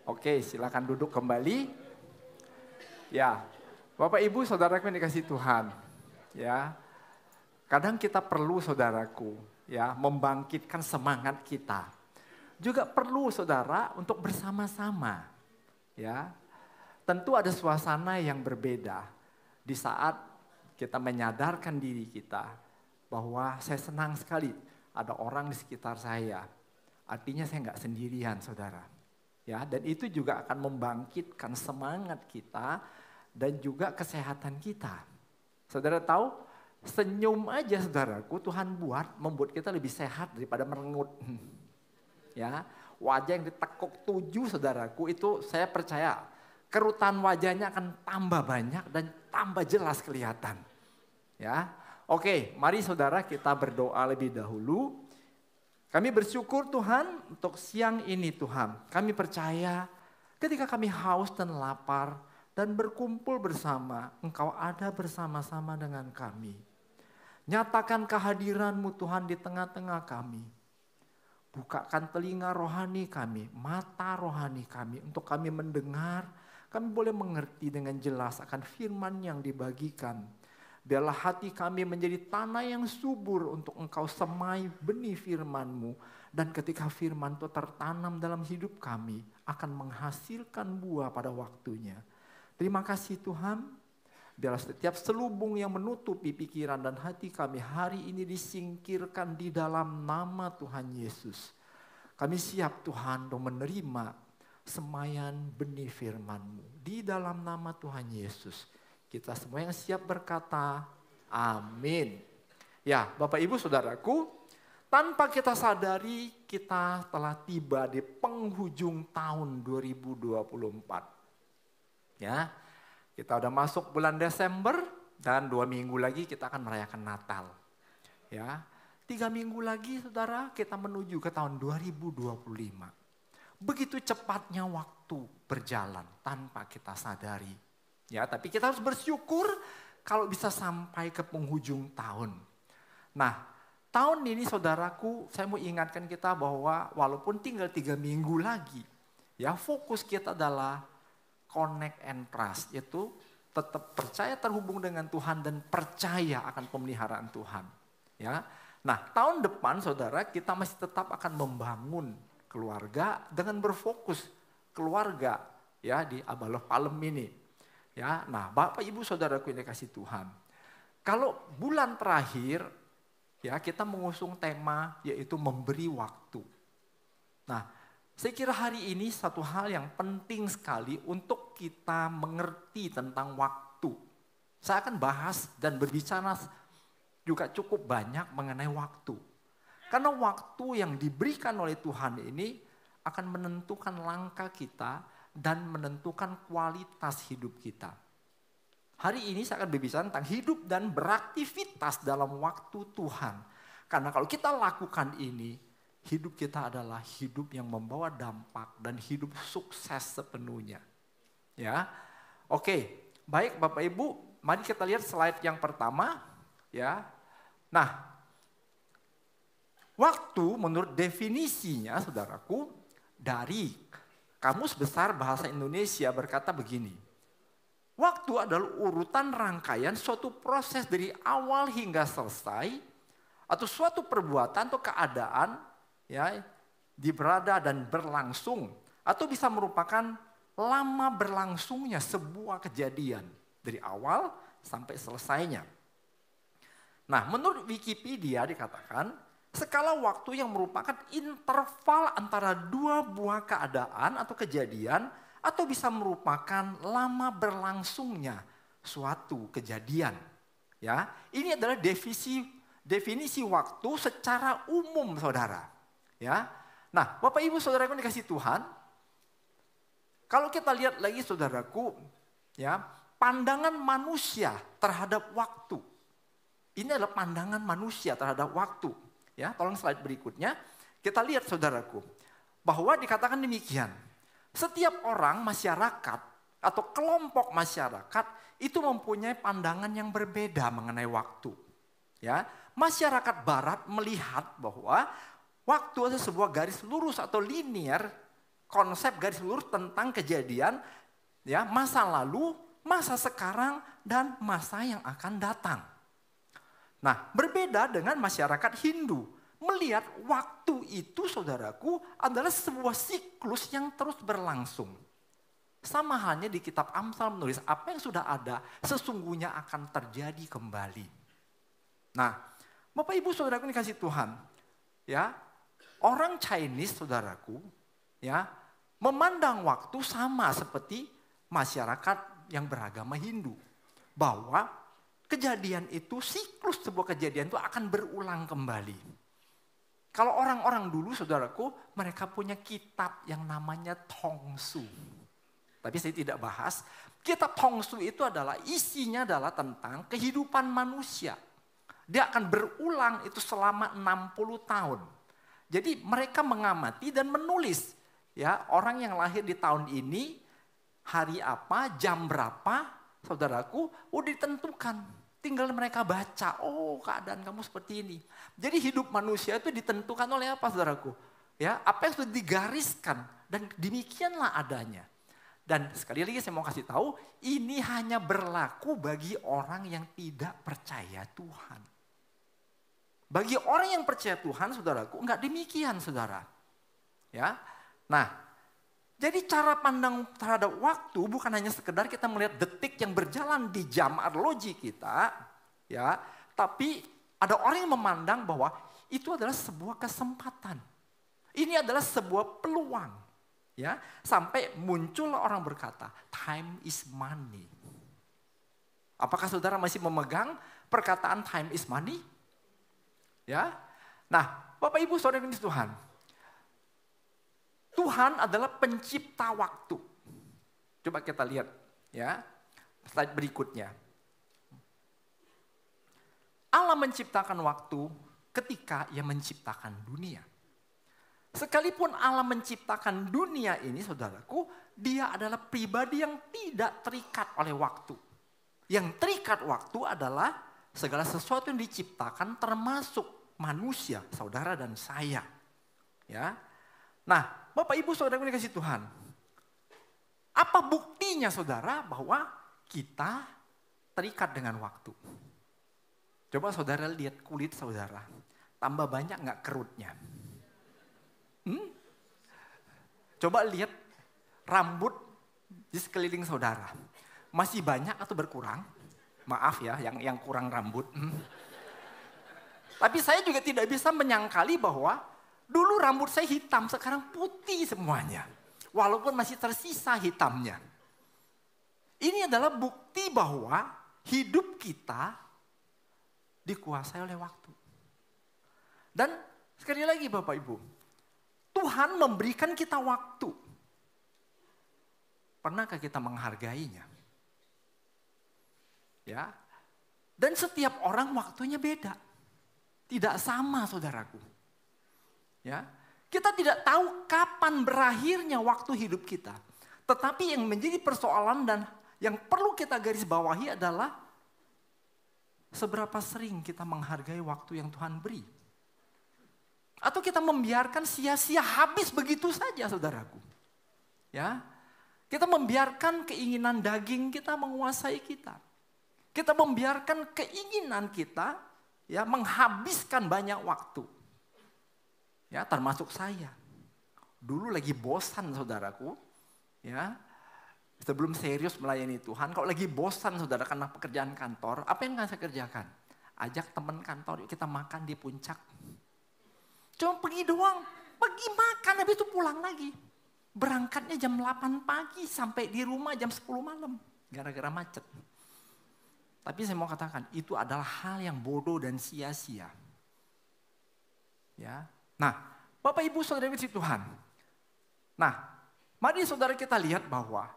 Oke, silakan duduk kembali. Ya, Bapak Ibu Saudaraku yang dikasihi Tuhan. Ya. Kadang kita perlu saudaraku ya membangkitkan semangat kita. Juga perlu saudara untuk bersama-sama. Ya. Tentu ada suasana yang berbeda di saat kita menyadarkan diri kita bahwa saya senang sekali ada orang di sekitar saya. Artinya saya nggak sendirian saudara. Ya, dan itu juga akan membangkitkan semangat kita dan juga kesehatan kita. Saudara tahu? Senyum aja saudaraku Tuhan membuat kita lebih sehat daripada merengut. Ya, wajah yang ditekuk 7 saudaraku itu saya percaya kerutan wajahnya akan tambah banyak dan tambah jelas kelihatan. Ya. Oke, mari saudara kita berdoa lebih dahulu. Kami bersyukur Tuhan untuk siang ini Tuhan. Kami percaya ketika kami haus dan lapar dan berkumpul bersama, Engkau ada bersama-sama dengan kami. Nyatakan kehadiran-Mu Tuhan di tengah-tengah kami. Bukakan telinga rohani kami, mata rohani kami untuk kami mendengar, kami boleh mengerti dengan jelas akan firman yang dibagikan. Biarlah hati kami menjadi tanah yang subur untuk Engkau semai benih firman-Mu. Dan ketika firman itu tertanam dalam hidup kami, akan menghasilkan buah pada waktunya. Terima kasih Tuhan. Biarlah setiap selubung yang menutupi pikiran dan hati kami hari ini disingkirkan di dalam nama Tuhan Yesus. Kami siap Tuhan untuk menerima semaian benih firman-Mu. Di dalam nama Tuhan Yesus. Kita semua yang siap berkata, amin. Ya, Bapak Ibu Saudaraku, tanpa kita sadari kita telah tiba di penghujung tahun 2024. Ya. Kita udah masuk bulan Desember dan 2 minggu lagi kita akan merayakan Natal. Ya, 3 minggu lagi saudara kita menuju ke tahun 2025. Begitu cepatnya waktu berjalan tanpa kita sadari. Ya, tapi kita harus bersyukur kalau bisa sampai ke penghujung tahun. Nah, tahun ini saudaraku saya mau ingatkan kita bahwa walaupun tinggal 3 minggu lagi. Ya, fokus kita adalah connect and trust, yaitu tetap percaya terhubung dengan Tuhan dan percaya akan pemeliharaan Tuhan. Ya, nah tahun depan saudara kita masih tetap akan membangun keluarga dengan berfokus keluarga ya di Abaloh Palem ini. Ya, nah Bapak Ibu Saudaraku yang dikasihi Tuhan, kalau bulan terakhir ya kita mengusung tema yaitu memberi waktu. Nah, saya kira hari ini satu hal yang penting sekali untuk kita mengerti tentang waktu. Saya akan bahas dan berbicara juga cukup banyak mengenai waktu. Karena waktu yang diberikan oleh Tuhan ini akan menentukan langkah kita dan menentukan kualitas hidup kita. Hari ini saya akan berbicara tentang hidup dan beraktivitas dalam waktu Tuhan. Karena kalau kita lakukan ini, hidup kita adalah hidup yang membawa dampak dan hidup sukses sepenuhnya. Ya, oke, baik Bapak Ibu, mari kita lihat slide yang pertama. Ya, nah, waktu menurut definisinya, saudaraku, dari Kamus Besar Bahasa Indonesia berkata begini. Waktu adalah urutan rangkaian suatu proses dari awal hingga selesai, atau suatu perbuatan atau keadaan ya diberada dan berlangsung, atau bisa merupakan lama berlangsungnya sebuah kejadian dari awal sampai selesainya. Nah, menurut Wikipedia dikatakan skala waktu yang merupakan interval antara dua buah keadaan atau kejadian, atau bisa merupakan lama berlangsungnya suatu kejadian. Ya, ini adalah definisi waktu secara umum, saudara. Ya, nah, Bapak Ibu Saudara yang dikasih Tuhan, kalau kita lihat lagi, saudaraku, ya, pandangan manusia terhadap waktu. Ini adalah pandangan manusia terhadap waktu. Ya, tolong slide berikutnya. Kita lihat, saudaraku, bahwa dikatakan demikian. Setiap orang masyarakat atau kelompok masyarakat itu mempunyai pandangan yang berbeda mengenai waktu. Ya, masyarakat Barat melihat bahwa waktu adalah sebuah garis lurus atau linear, konsep garis lurus tentang kejadian, ya, masa lalu, masa sekarang, dan masa yang akan datang. Nah, berbeda dengan masyarakat Hindu. Melihat waktu itu, saudaraku, adalah sebuah siklus yang terus berlangsung. Sama halnya di kitab Amsal menulis apa yang sudah ada sesungguhnya akan terjadi kembali. Nah, Bapak Ibu Saudaraku dikasih Tuhan, ya, orang Chinese, saudaraku, ya, memandang waktu sama seperti masyarakat yang beragama Hindu, bahwa kejadian itu, siklus sebuah kejadian itu akan berulang kembali. Kalau orang-orang dulu, saudaraku, mereka punya kitab yang namanya Tongsu. Tapi saya tidak bahas. Kitab Tongsu itu adalah isinya adalah tentang kehidupan manusia. Dia akan berulang itu selama 60 tahun. Jadi mereka mengamati dan menulis. Ya, orang yang lahir di tahun ini, hari apa, jam berapa, saudaraku, udah ditentukan. Tinggal mereka baca, oh keadaan kamu seperti ini. Jadi hidup manusia itu ditentukan oleh apa, saudaraku? Ya, apa yang sudah digariskan, dan demikianlah adanya. Dan sekali lagi saya mau kasih tahu, ini hanya berlaku bagi orang yang tidak percaya Tuhan. Bagi orang yang percaya Tuhan, saudaraku, enggak demikian, saudara. Ya, nah, jadi cara pandang terhadap waktu bukan hanya sekedar kita melihat detik yang berjalan di jam arloji kita, ya, tapi ada orang yang memandang bahwa itu adalah sebuah kesempatan. Ini adalah sebuah peluang, ya, sampai muncul orang berkata, time is money. Apakah saudara masih memegang perkataan time is money? Ya, nah, Bapak Ibu Saudara yang dikasihi Tuhan. Tuhan adalah pencipta waktu. Coba kita lihat, ya, slide berikutnya. Allah menciptakan waktu ketika Ia menciptakan dunia. Sekalipun Allah menciptakan dunia ini, saudaraku, Dia adalah pribadi yang tidak terikat oleh waktu. Yang terikat waktu adalah segala sesuatu yang diciptakan termasuk manusia, saudara dan saya. Ya. Nah, Bapak Ibu Saudara yang dikasihi Tuhan, apa buktinya saudara bahwa kita terikat dengan waktu? Coba saudara lihat kulit saudara, tambah banyak nggak kerutnya? Coba lihat rambut di sekeliling saudara, masih banyak atau berkurang? Maaf ya, yang kurang rambut. Tapi saya juga tidak bisa menyangkali bahwa dulu rambut saya hitam, sekarang putih semuanya. Walaupun masih tersisa hitamnya. Ini adalah bukti bahwa hidup kita dikuasai oleh waktu. Dan sekali lagi Bapak Ibu, Tuhan memberikan kita waktu. Pernahkah kita menghargainya? Ya. Dan setiap orang waktunya beda. Tidak sama saudaraku. Ya. Kita tidak tahu kapan berakhirnya waktu hidup kita. Tetapi yang menjadi persoalan dan yang perlu kita garis bawahi adalah seberapa sering kita menghargai waktu yang Tuhan beri. Atau kita membiarkan sia-sia habis begitu saja saudaraku. Ya. Kita membiarkan keinginan daging kita menguasai kita. Kita membiarkan keinginan kita ya menghabiskan banyak waktu. Ya, termasuk saya. Dulu lagi bosan saudaraku, ya. Sebelum serius melayani Tuhan, kalau lagi bosan saudara karena pekerjaan kantor, apa yang akan saya kerjakan? Ajak teman kantor, yuk kita makan di puncak. Cuma pergi doang, pergi makan, habis itu pulang lagi. Berangkatnya jam 8 pagi sampai di rumah jam 10 malam, gara-gara macet. Tapi saya mau katakan, itu adalah hal yang bodoh dan sia-sia. Ya. Nah, Bapak Ibu Saudara kasih Tuhan. Nah, mari saudara kita lihat bahwa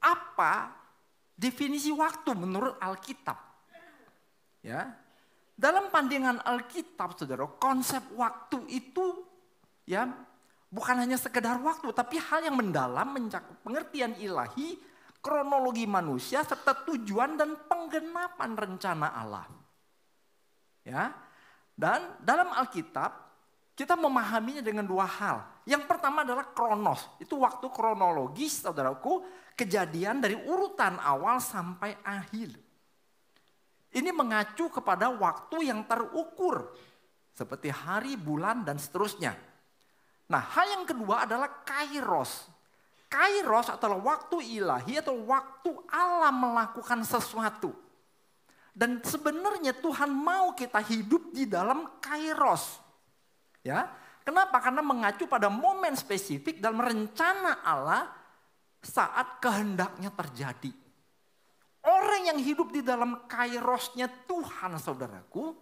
apa definisi waktu menurut Alkitab. Ya. Dalam pandangan Alkitab, saudara, konsep waktu itu ya bukan hanya sekedar waktu, tapi hal yang mendalam mencakup pengertian ilahi, kronologi manusia, serta tujuan dan penggenapan rencana Allah. Ya, dan dalam Alkitab kita memahaminya dengan dua hal. Yang pertama adalah kronos, itu waktu kronologis, saudaraku, kejadian dari urutan awal sampai akhir. Ini mengacu kepada waktu yang terukur, seperti hari, bulan, dan seterusnya. Nah, hal yang kedua adalah kairos. Kairos adalah waktu ilahi atau waktu Allah melakukan sesuatu. Dan sebenarnya Tuhan mau kita hidup di dalam kairos. Ya, kenapa? Karena mengacu pada momen spesifik dalam rencana Allah saat kehendaknya terjadi. Orang yang hidup di dalam kairosnya Tuhan, saudaraku,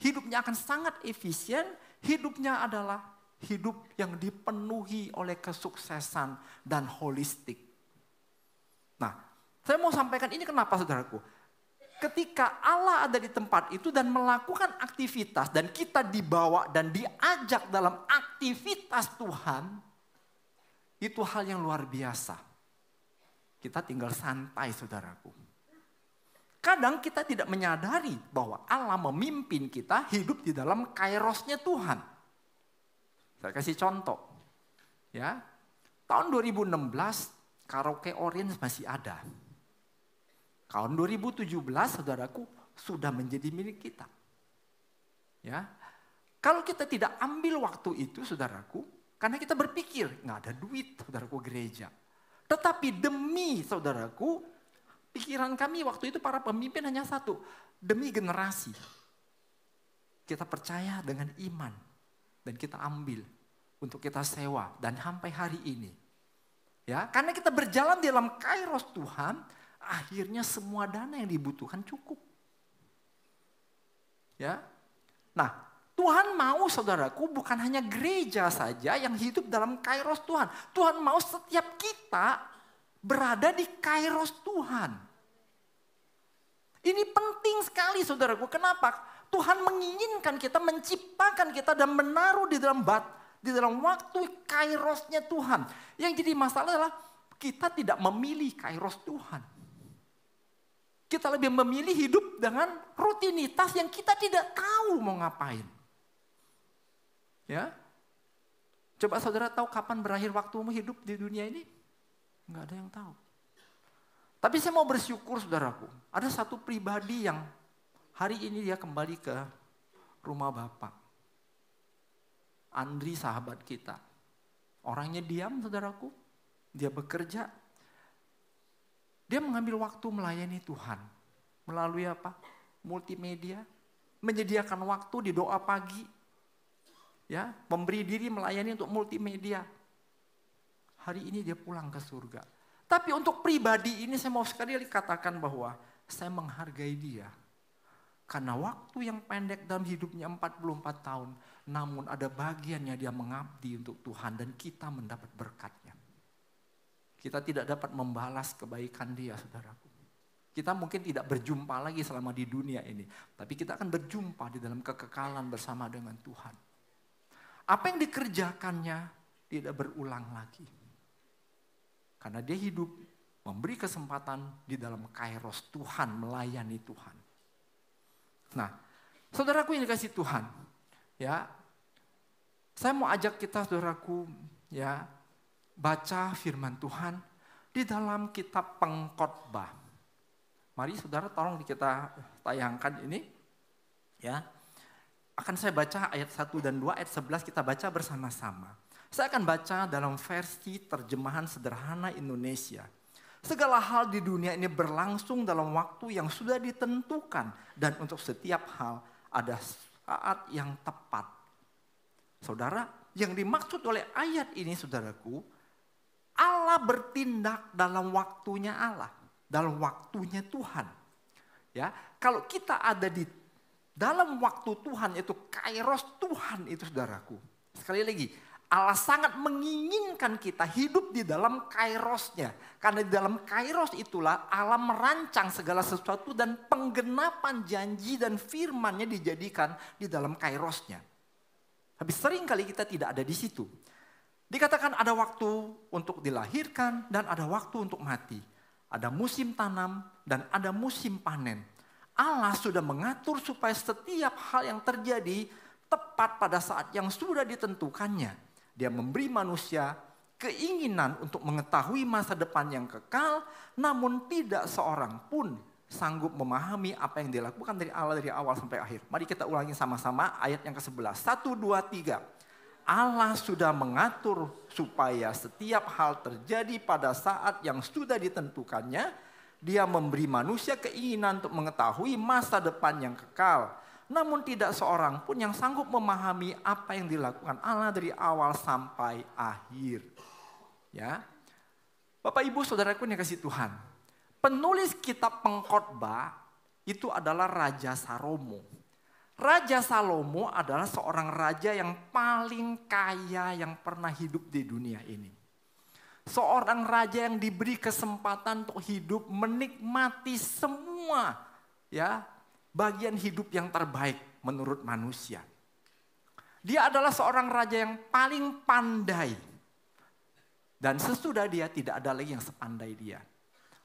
hidupnya akan sangat efisien, hidupnya adalah hidup yang dipenuhi oleh kesuksesan dan holistik. Nah, saya mau sampaikan ini kenapa saudaraku? Ketika Allah ada di tempat itu dan melakukan aktivitas dan kita dibawa dan diajak dalam aktivitas Tuhan, itu hal yang luar biasa. Kita tinggal santai saudaraku. Kadang kita tidak menyadari bahwa Allah memimpin kita hidup di dalam kairosnya Tuhan. Saya kasih contoh. Ya, tahun 2016 Karaoke Orange masih ada. Tahun 2017 saudaraku sudah menjadi milik kita. Ya, kalau kita tidak ambil waktu itu saudaraku, karena kita berpikir nggak ada duit saudaraku gereja. Tetapi demi saudaraku, pikiran kami waktu itu para pemimpin hanya satu, demi generasi. Kita percaya dengan iman dan kita ambil untuk kita sewa dan sampai hari ini. Ya, karena kita berjalan di dalam kairos Tuhan, akhirnya semua dana yang dibutuhkan cukup. Ya. Nah, Tuhan mau saudaraku bukan hanya gereja saja yang hidup dalam kairos Tuhan. Tuhan mau setiap kita berada di kairos Tuhan. Ini penting sekali saudaraku. Kenapa? Tuhan menginginkan kita, menciptakan kita dan menaruh di dalam waktu kairosnya Tuhan. Yang jadi masalah adalah kita tidak memilih kairos Tuhan. Kita lebih memilih hidup dengan rutinitas yang kita tidak tahu mau ngapain. Ya, coba saudara tahu kapan berakhir waktumu hidup di dunia ini? Enggak ada yang tahu. Tapi saya mau bersyukur saudaraku. Ada satu pribadi yang hari ini dia kembali ke rumah Bapak. Andri sahabat kita. Orangnya diam saudaraku. Dia bekerja. Dia mengambil waktu melayani Tuhan. Melalui apa? Multimedia. menyediakan waktu di doa pagi, ya, memberi diri melayani untuk multimedia. Hari ini dia pulang ke surga. Tapi untuk pribadi ini saya mau sekali katakan bahwa saya menghargai dia. Karena waktu yang pendek dalam hidupnya 44 tahun, namun ada bagiannya dia mengabdi untuk Tuhan dan kita mendapat berkatnya. Kita tidak dapat membalas kebaikan dia, saudaraku. Kita mungkin tidak berjumpa lagi selama di dunia ini, tapi kita akan berjumpa di dalam kekekalan bersama dengan Tuhan. Apa yang dikerjakannya tidak berulang lagi. Karena dia hidup memberi kesempatan di dalam kairos Tuhan, melayani Tuhan. Nah, saudaraku yang dikasihi Tuhan, ya, saya mau ajak kita, saudaraku, ya, baca firman Tuhan di dalam kitab Pengkhotbah. Mari saudara tolong kita tayangkan ini, ya. Akan saya baca ayat 1 dan 2, ayat 11 kita baca bersama-sama. Saya akan baca dalam versi terjemahan sederhana Indonesia. Segala hal di dunia ini berlangsung dalam waktu yang sudah ditentukan. Dan untuk setiap hal ada saat yang tepat. Saudara, yang dimaksud oleh ayat ini saudaraku, Allah bertindak dalam waktunya Allah. Dalam waktunya Tuhan. Ya, kalau kita ada di dalam waktu Tuhan, itu kairos Tuhan itu saudaraku. Sekali lagi, Allah sangat menginginkan kita hidup di dalam kairosnya. Karena di dalam kairos itulah Allah merancang segala sesuatu dan penggenapan janji dan firman-Nya dijadikan di dalam kairosnya. Tapi seringkali kita tidak ada di situ. Dikatakan ada waktu untuk dilahirkan dan ada waktu untuk mati. Ada musim tanam dan ada musim panen. Allah sudah mengatur supaya setiap hal yang terjadi tepat pada saat yang sudah ditentukannya. Dia memberi manusia keinginan untuk mengetahui masa depan yang kekal, namun tidak seorang pun sanggup memahami apa yang dilakukan dari Allah dari awal sampai akhir. Mari kita ulangi sama-sama ayat yang ke-11. 1, 2, 3. Allah sudah mengatur supaya setiap hal terjadi pada saat yang sudah ditentukannya. Dia memberi manusia keinginan untuk mengetahui masa depan yang kekal. Namun tidak seorang pun yang sanggup memahami apa yang dilakukan Allah dari awal sampai akhir. Ya, Bapak Ibu Saudaraku yang kasih Tuhan. Penulis kitab Pengkhotbah itu adalah Raja Salomo. Raja Salomo adalah seorang raja yang paling kaya yang pernah hidup di dunia ini. Seorang raja yang diberi kesempatan untuk hidup menikmati semua, ya, bagian hidup yang terbaik menurut manusia. Dia adalah seorang raja yang paling pandai. Dan sesudah dia tidak ada lagi yang sepandai dia.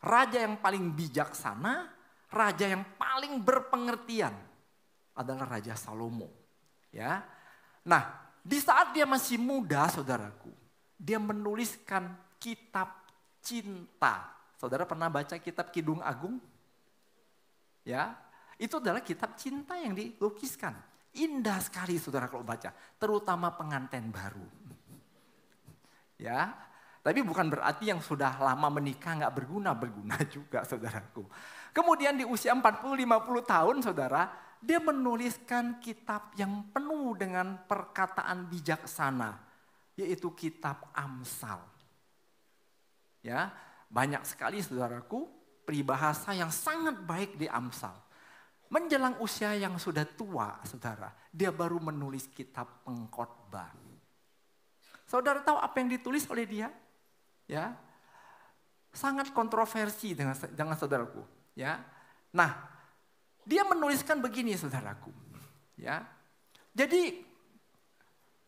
Raja yang paling bijaksana, raja yang paling berpengertian adalah Raja Salomo. Ya. Nah, di saat dia masih muda, saudaraku, dia menuliskan kitab cinta. Saudara pernah baca kitab Kidung Agung? Ya. Itu adalah kitab cinta yang dilukiskan. Indah sekali saudara kalau baca. Terutama pengantin baru. Ya, tapi bukan berarti yang sudah lama menikah nggak berguna juga saudaraku. Kemudian di usia 40-50 tahun saudara, dia menuliskan kitab yang penuh dengan perkataan bijaksana. Yaitu kitab Amsal. Ya, banyak sekali saudaraku peribahasa yang sangat baik di Amsal. Menjelang usia yang sudah tua, saudara, dia baru menulis kitab Pengkhotbah. Saudara tahu apa yang ditulis oleh dia? Ya, sangat kontroversi dengan saudaraku. Ya, nah, dia menuliskan begini, saudaraku. Ya, jadi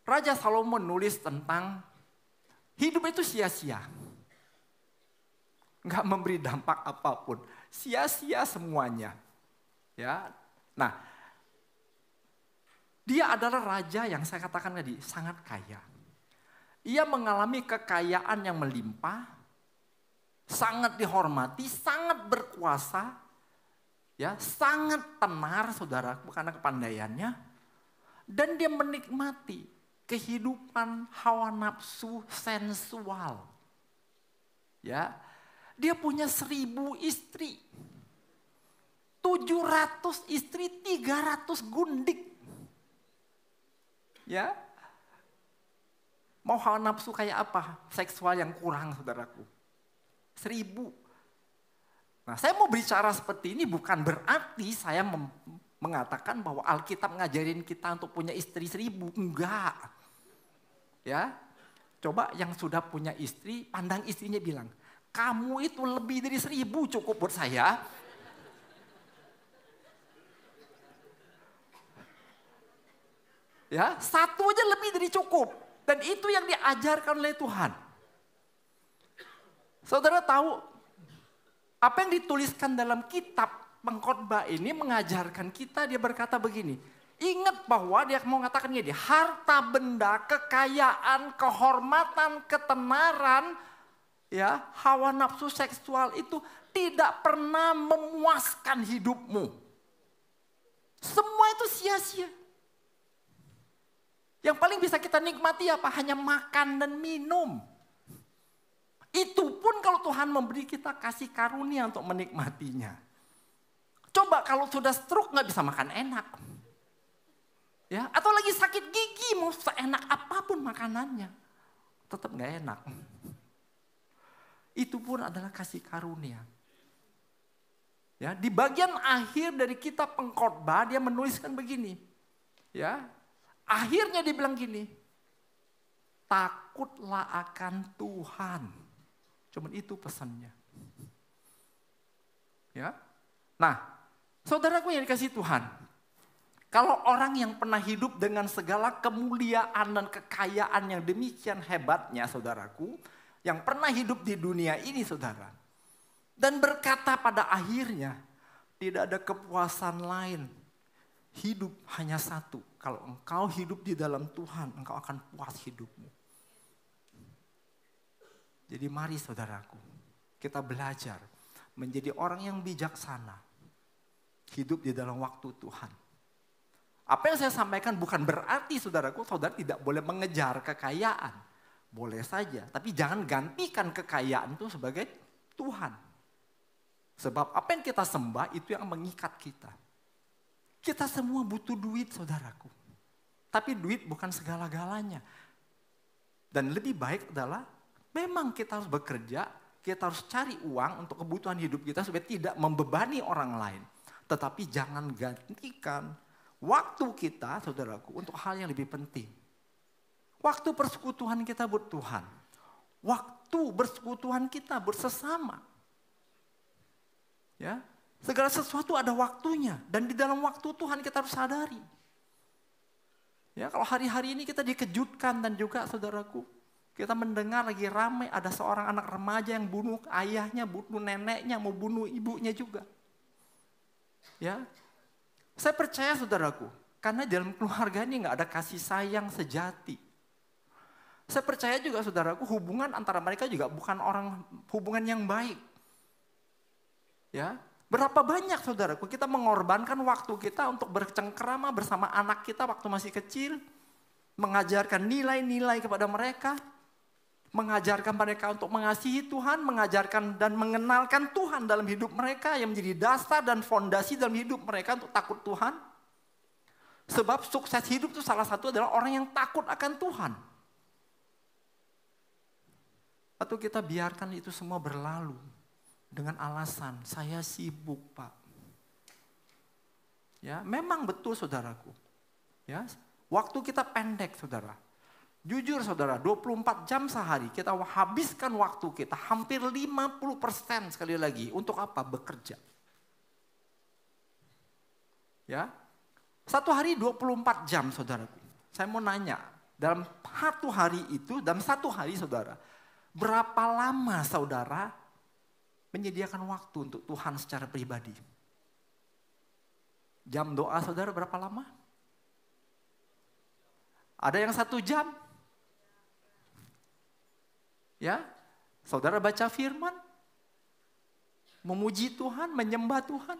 Raja Salomo menulis tentang hidup itu sia-sia, nggak memberi dampak apapun, sia-sia semuanya. Ya, nah, dia adalah raja yang saya katakan tadi sangat kaya. Ia mengalami kekayaan yang melimpah, sangat dihormati, sangat berkuasa, ya, sangat tenar, saudara, karena kepandaiannya, dan dia menikmati kehidupan hawa nafsu sensual. Ya, dia punya 1000 istri. 7 700 istri, 300 gundik. Ya. Mau hawa nafsu kayak apa? Seksual yang kurang, saudaraku. 1000. Nah, saya mau bicara seperti ini bukan berarti saya mengatakan bahwa Alkitab ngajarin kita untuk punya istri 1000. Enggak. Ya. Coba yang sudah punya istri, pandang istrinya bilang, kamu itu lebih dari 1000 cukup buat saya. Ya, satu aja lebih dari cukup. Dan itu yang diajarkan oleh Tuhan. Saudara tahu, apa yang dituliskan dalam kitab Pengkhotbah ini mengajarkan kita, dia berkata begini. Ingat bahwa dia mau mengatakan gini, harta benda, kekayaan, kehormatan, ketenaran, ya, hawa nafsu seksual itu tidak pernah memuaskan hidupmu. Semua itu sia-sia. Yang paling bisa kita nikmati apa? Hanya makan dan minum. Itu pun kalau Tuhan memberi kita kasih karunia untuk menikmatinya. Coba kalau sudah stroke nggak bisa makan enak. Ya, atau lagi sakit gigi, mau seenak apapun makanannya. Tetap nggak enak. Itu pun adalah kasih karunia. Ya, di bagian akhir dari kitab Pengkhotbah dia menuliskan begini. Ya, akhirnya dia bilang gini, takutlah akan Tuhan. Cuman itu pesannya. Ya. Nah, saudaraku yang dikasih Tuhan, kalau orang yang pernah hidup dengan segala kemuliaan dan kekayaan yang demikian hebatnya, saudaraku, yang pernah hidup di dunia ini, saudara, dan berkata pada akhirnya, tidak ada kepuasan lain. Hidup hanya satu. Kalau engkau hidup di dalam Tuhan, engkau akan puas hidupmu. Jadi mari saudaraku, kita belajar menjadi orang yang bijaksana. Hidup di dalam waktu Tuhan. Apa yang saya sampaikan bukan berarti saudaraku, saudara tidak boleh mengejar kekayaan. Boleh saja, tapi jangan gantikan kekayaan itu sebagai Tuhan. Sebab apa yang kita sembah itu yang mengikat kita. Kita semua butuh duit, saudaraku. Tapi duit bukan segala-galanya. Dan lebih baik adalah memang kita harus bekerja, kita harus cari uang untuk kebutuhan hidup kita supaya tidak membebani orang lain. Tetapi jangan gantikan waktu kita, saudaraku, untuk hal yang lebih penting. Waktu persekutuan kita buat Tuhan. Waktu bersekutuan kita bersesama. Ya. Segala sesuatu ada waktunya. Dan di dalam waktu Tuhan kita harus sadari. Ya, kalau hari-hari ini kita dikejutkan dan juga saudaraku. Kita mendengar lagi ramai ada seorang anak remaja yang bunuh ayahnya, bunuh neneknya, mau bunuh ibunya juga. Ya, saya percaya saudaraku. Karena dalam keluarga ini gak ada kasih sayang sejati. Saya percaya juga saudaraku hubungan antara mereka juga bukan hubungan yang baik. Ya. Berapa banyak saudaraku kita mengorbankan waktu kita untuk bercengkrama bersama anak kita waktu masih kecil. Mengajarkan nilai-nilai kepada mereka. Mengajarkan mereka untuk mengasihi Tuhan. Mengajarkan dan mengenalkan Tuhan dalam hidup mereka. Yang menjadi dasar dan fondasi dalam hidup mereka untuk takut Tuhan. Sebab sukses hidup itu salah satu adalah orang yang takut akan Tuhan. Atau kita biarkan itu semua berlalu. Dengan alasan, saya sibuk Pak. Ya, memang betul saudaraku. Ya, waktu kita pendek saudara. Jujur saudara, 24 jam sehari kita habiskan waktu kita hampir 50% sekali lagi. Untuk apa? Bekerja. Ya, satu hari 24 jam saudaraku. Saya mau nanya, dalam satu hari itu, dalam satu hari saudara, berapa lama saudara menyediakan waktu untuk Tuhan secara pribadi? Jam doa saudara berapa lama? Ada yang 1 jam? Ya, saudara baca firman, memuji Tuhan, menyembah Tuhan.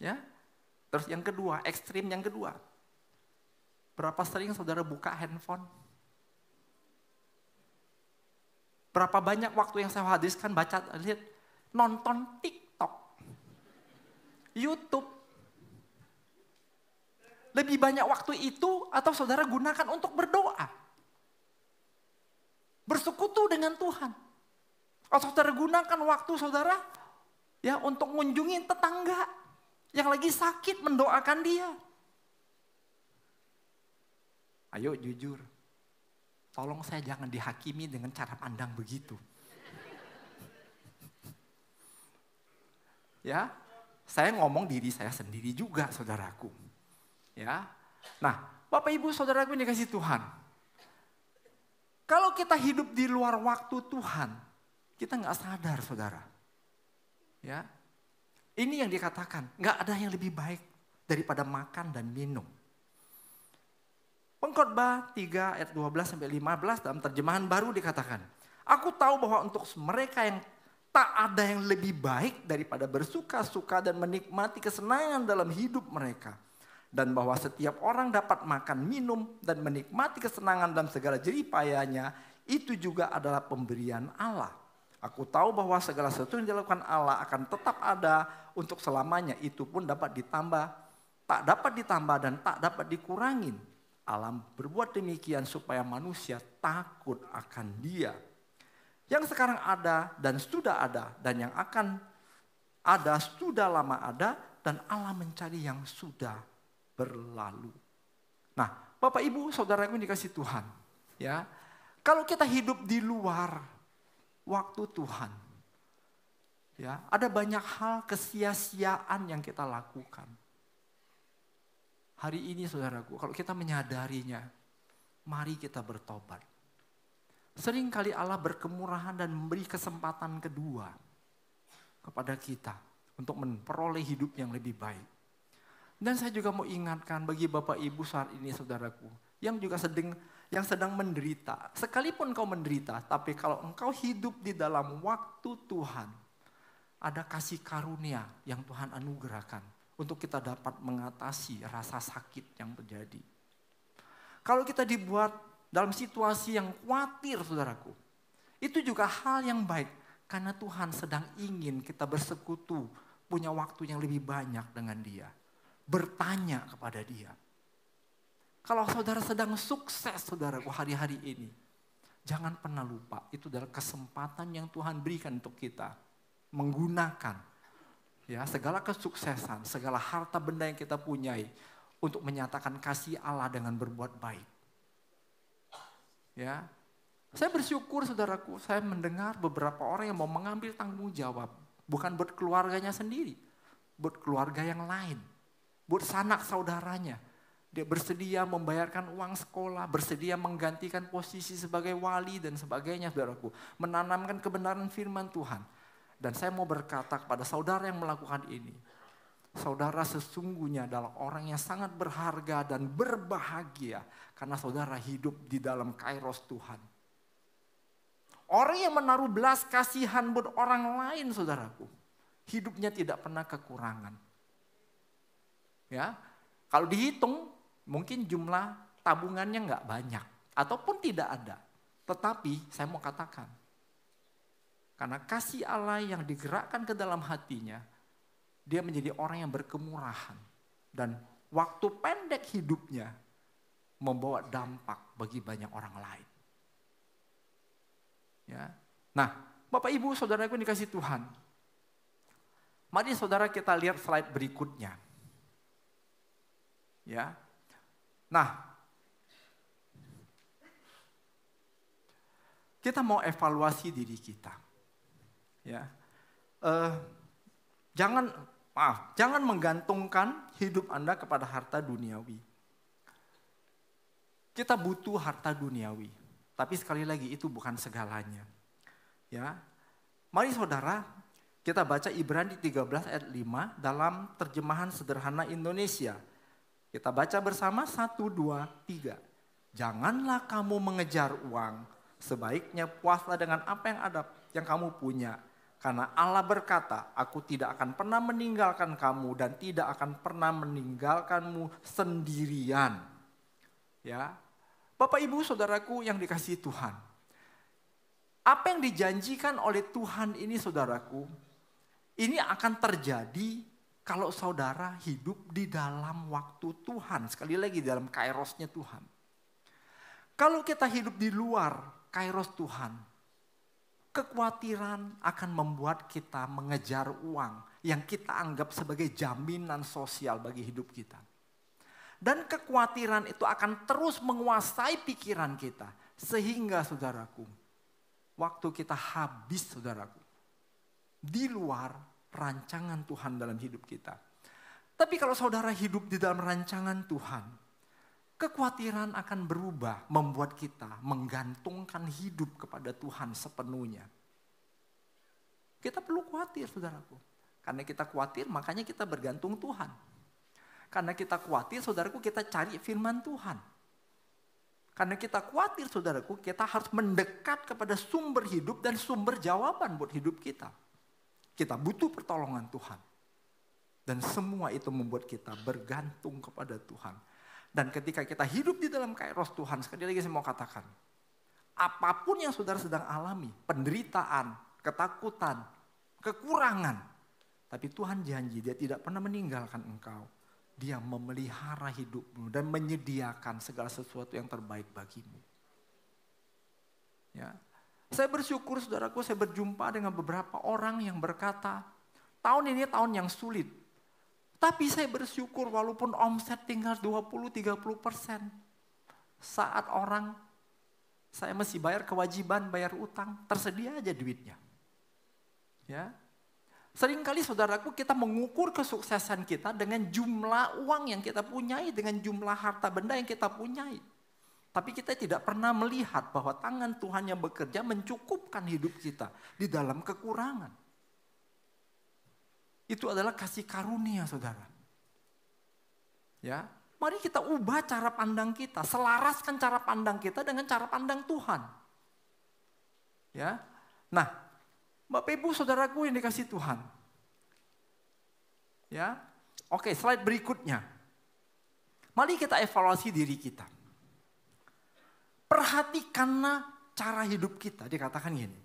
Ya, terus yang kedua, ekstrim yang kedua. Berapa sering saudara buka handphone? Berapa banyak waktu yang saya habiskan baca, lihat, nonton TikTok. YouTube. Lebih banyak waktu itu atau saudara gunakan untuk berdoa. Bersekutu dengan Tuhan. Atau saudara gunakan waktu saudara ya untuk mengunjungi tetangga yang lagi sakit, mendoakan dia. Ayo jujur, tolong saya jangan dihakimi dengan cara pandang begitu. Ya, saya ngomong diri saya sendiri juga, saudaraku. Ya, nah, Bapak Ibu saudaraku yang dikasih Tuhan. Kalau kita hidup di luar waktu Tuhan, kita nggak sadar, saudara. Ya, ini yang dikatakan, nggak ada yang lebih baik daripada makan dan minum. Pengkhotbah 3 ayat 12-15 dalam terjemahan baru dikatakan, aku tahu bahwa untuk mereka yang tak ada yang lebih baik daripada bersuka-suka dan menikmati kesenangan dalam hidup mereka. Dan bahwa setiap orang dapat makan, minum, dan menikmati kesenangan dalam segala jerih payahnya, itu juga adalah pemberian Allah. Aku tahu bahwa segala sesuatu yang dilakukan Allah akan tetap ada untuk selamanya. Itu pun dapat ditambah, tak dapat ditambah dan tak dapat dikurangin. Allah berbuat demikian supaya manusia takut akan Dia. Yang sekarang ada dan sudah ada, dan yang akan ada sudah lama ada, dan Allah mencari yang sudah berlalu. Nah, Bapak Ibu, saudaraku yang dikasih Tuhan, ya, kalau kita hidup di luar waktu Tuhan, ya, ada banyak hal kesia-siaan yang kita lakukan. Hari ini, saudaraku, kalau kita menyadarinya, mari kita bertobat. Seringkali Allah berkemurahan dan memberi kesempatan kedua kepada kita untuk memperoleh hidup yang lebih baik. Dan saya juga mau ingatkan bagi Bapak Ibu saat ini, saudaraku, yang juga sedang menderita. Sekalipun kau menderita, tapi kalau engkau hidup di dalam waktu Tuhan, ada kasih karunia yang Tuhan anugerahkan untuk kita dapat mengatasi rasa sakit yang terjadi. Kalau kita dibuat dalam situasi yang khawatir, saudaraku, itu juga hal yang baik. Karena Tuhan sedang ingin kita bersekutu, punya waktu yang lebih banyak dengan Dia. Bertanya kepada Dia. Kalau saudara sedang sukses, saudaraku, hari-hari ini, jangan pernah lupa, itu adalah kesempatan yang Tuhan berikan untuk kita. Menggunakan ya segala kesuksesan, segala harta benda yang kita punyai untuk menyatakan kasih Allah dengan berbuat baik. Ya, saya bersyukur, saudaraku, saya mendengar beberapa orang yang mau mengambil tanggung jawab, bukan buat keluarganya sendiri, buat keluarga yang lain, buat sanak saudaranya. Dia bersedia membayarkan uang sekolah, bersedia menggantikan posisi sebagai wali dan sebagainya, saudaraku, menanamkan kebenaran firman Tuhan. Dan saya mau berkata kepada saudara yang melakukan ini, saudara sesungguhnya adalah orang yang sangat berharga dan berbahagia karena saudara hidup di dalam kairos Tuhan. Orang yang menaruh belas kasihan buat orang lain, saudaraku, hidupnya tidak pernah kekurangan. Ya, kalau dihitung mungkin jumlah tabungannya nggak banyak ataupun tidak ada. Tetapi saya mau katakan, karena kasih Allah yang digerakkan ke dalam hatinya, dia menjadi orang yang berkemurahan. Dan waktu pendek hidupnya membawa dampak bagi banyak orang lain. Ya. Nah, Bapak Ibu saudaraku yang dikasih Tuhan. Mari saudara kita lihat slide berikutnya. Ya. Nah, kita mau evaluasi diri kita. Ya, jangan menggantungkan hidup Anda kepada harta duniawi. Kita butuh harta duniawi, tapi sekali lagi itu bukan segalanya. Ya, mari saudara kita baca Ibrani 13 ayat 5 dalam terjemahan sederhana Indonesia. Kita baca bersama 1, 2, 3. Janganlah kamu mengejar uang, sebaiknya puaslah dengan apa yang ada yang kamu punya. Karena Allah berkata, aku tidak akan pernah meninggalkan kamu dan tidak akan pernah meninggalkanmu sendirian. Ya, Bapak Ibu saudaraku yang dikasihi Tuhan. Apa yang dijanjikan oleh Tuhan ini saudaraku, ini akan terjadi kalau saudara hidup di dalam waktu Tuhan. Sekali lagi dalam kairosnya Tuhan. Kalau kita hidup di luar kairos Tuhan, kekhawatiran akan membuat kita mengejar uang yang kita anggap sebagai jaminan sosial bagi hidup kita. Dan kekhawatiran itu akan terus menguasai pikiran kita. Sehingga saudaraku, waktu kita habis saudaraku, di luar rancangan Tuhan dalam hidup kita. Tapi kalau saudara hidup di dalam rancangan Tuhan, kekhawatiran akan berubah, membuat kita menggantungkan hidup kepada Tuhan sepenuhnya. Kita perlu khawatir saudaraku. Karena kita khawatir makanya kita bergantung Tuhan. Karena kita khawatir saudaraku kita cari firman Tuhan. Karena kita khawatir saudaraku kita harus mendekat kepada sumber hidup dan sumber jawaban buat hidup kita. Kita butuh pertolongan Tuhan. Dan semua itu membuat kita bergantung kepada Tuhan. Dan ketika kita hidup di dalam kairos Tuhan, sekali lagi saya mau katakan. Apapun yang saudara sedang alami, penderitaan, ketakutan, kekurangan. Tapi Tuhan janji dia tidak pernah meninggalkan engkau. Dia memelihara hidupmu dan menyediakan segala sesuatu yang terbaik bagimu. Ya. Saya bersyukur saudaraku, saya berjumpa dengan beberapa orang yang berkata, tahun ini tahun yang sulit. Tapi saya bersyukur walaupun omset tinggal 20-30%. Saat orang, saya masih bayar kewajiban, bayar utang, tersedia aja duitnya. Ya. Seringkali saudaraku kita mengukur kesuksesan kita dengan jumlah uang yang kita punyai, dengan jumlah harta benda yang kita punyai. Tapi kita tidak pernah melihat bahwa tangan Tuhan yang bekerja mencukupkan hidup kita di dalam kekurangan. Itu adalah kasih karunia saudara. Ya, mari kita ubah cara pandang kita, selaraskan cara pandang kita dengan cara pandang Tuhan. Ya, nah. Bapak Ibu saudaraku yang dikasih Tuhan. Ya. Oke, slide berikutnya. Mari kita evaluasi diri kita. Perhatikanlah cara hidup kita, dikatakan gini.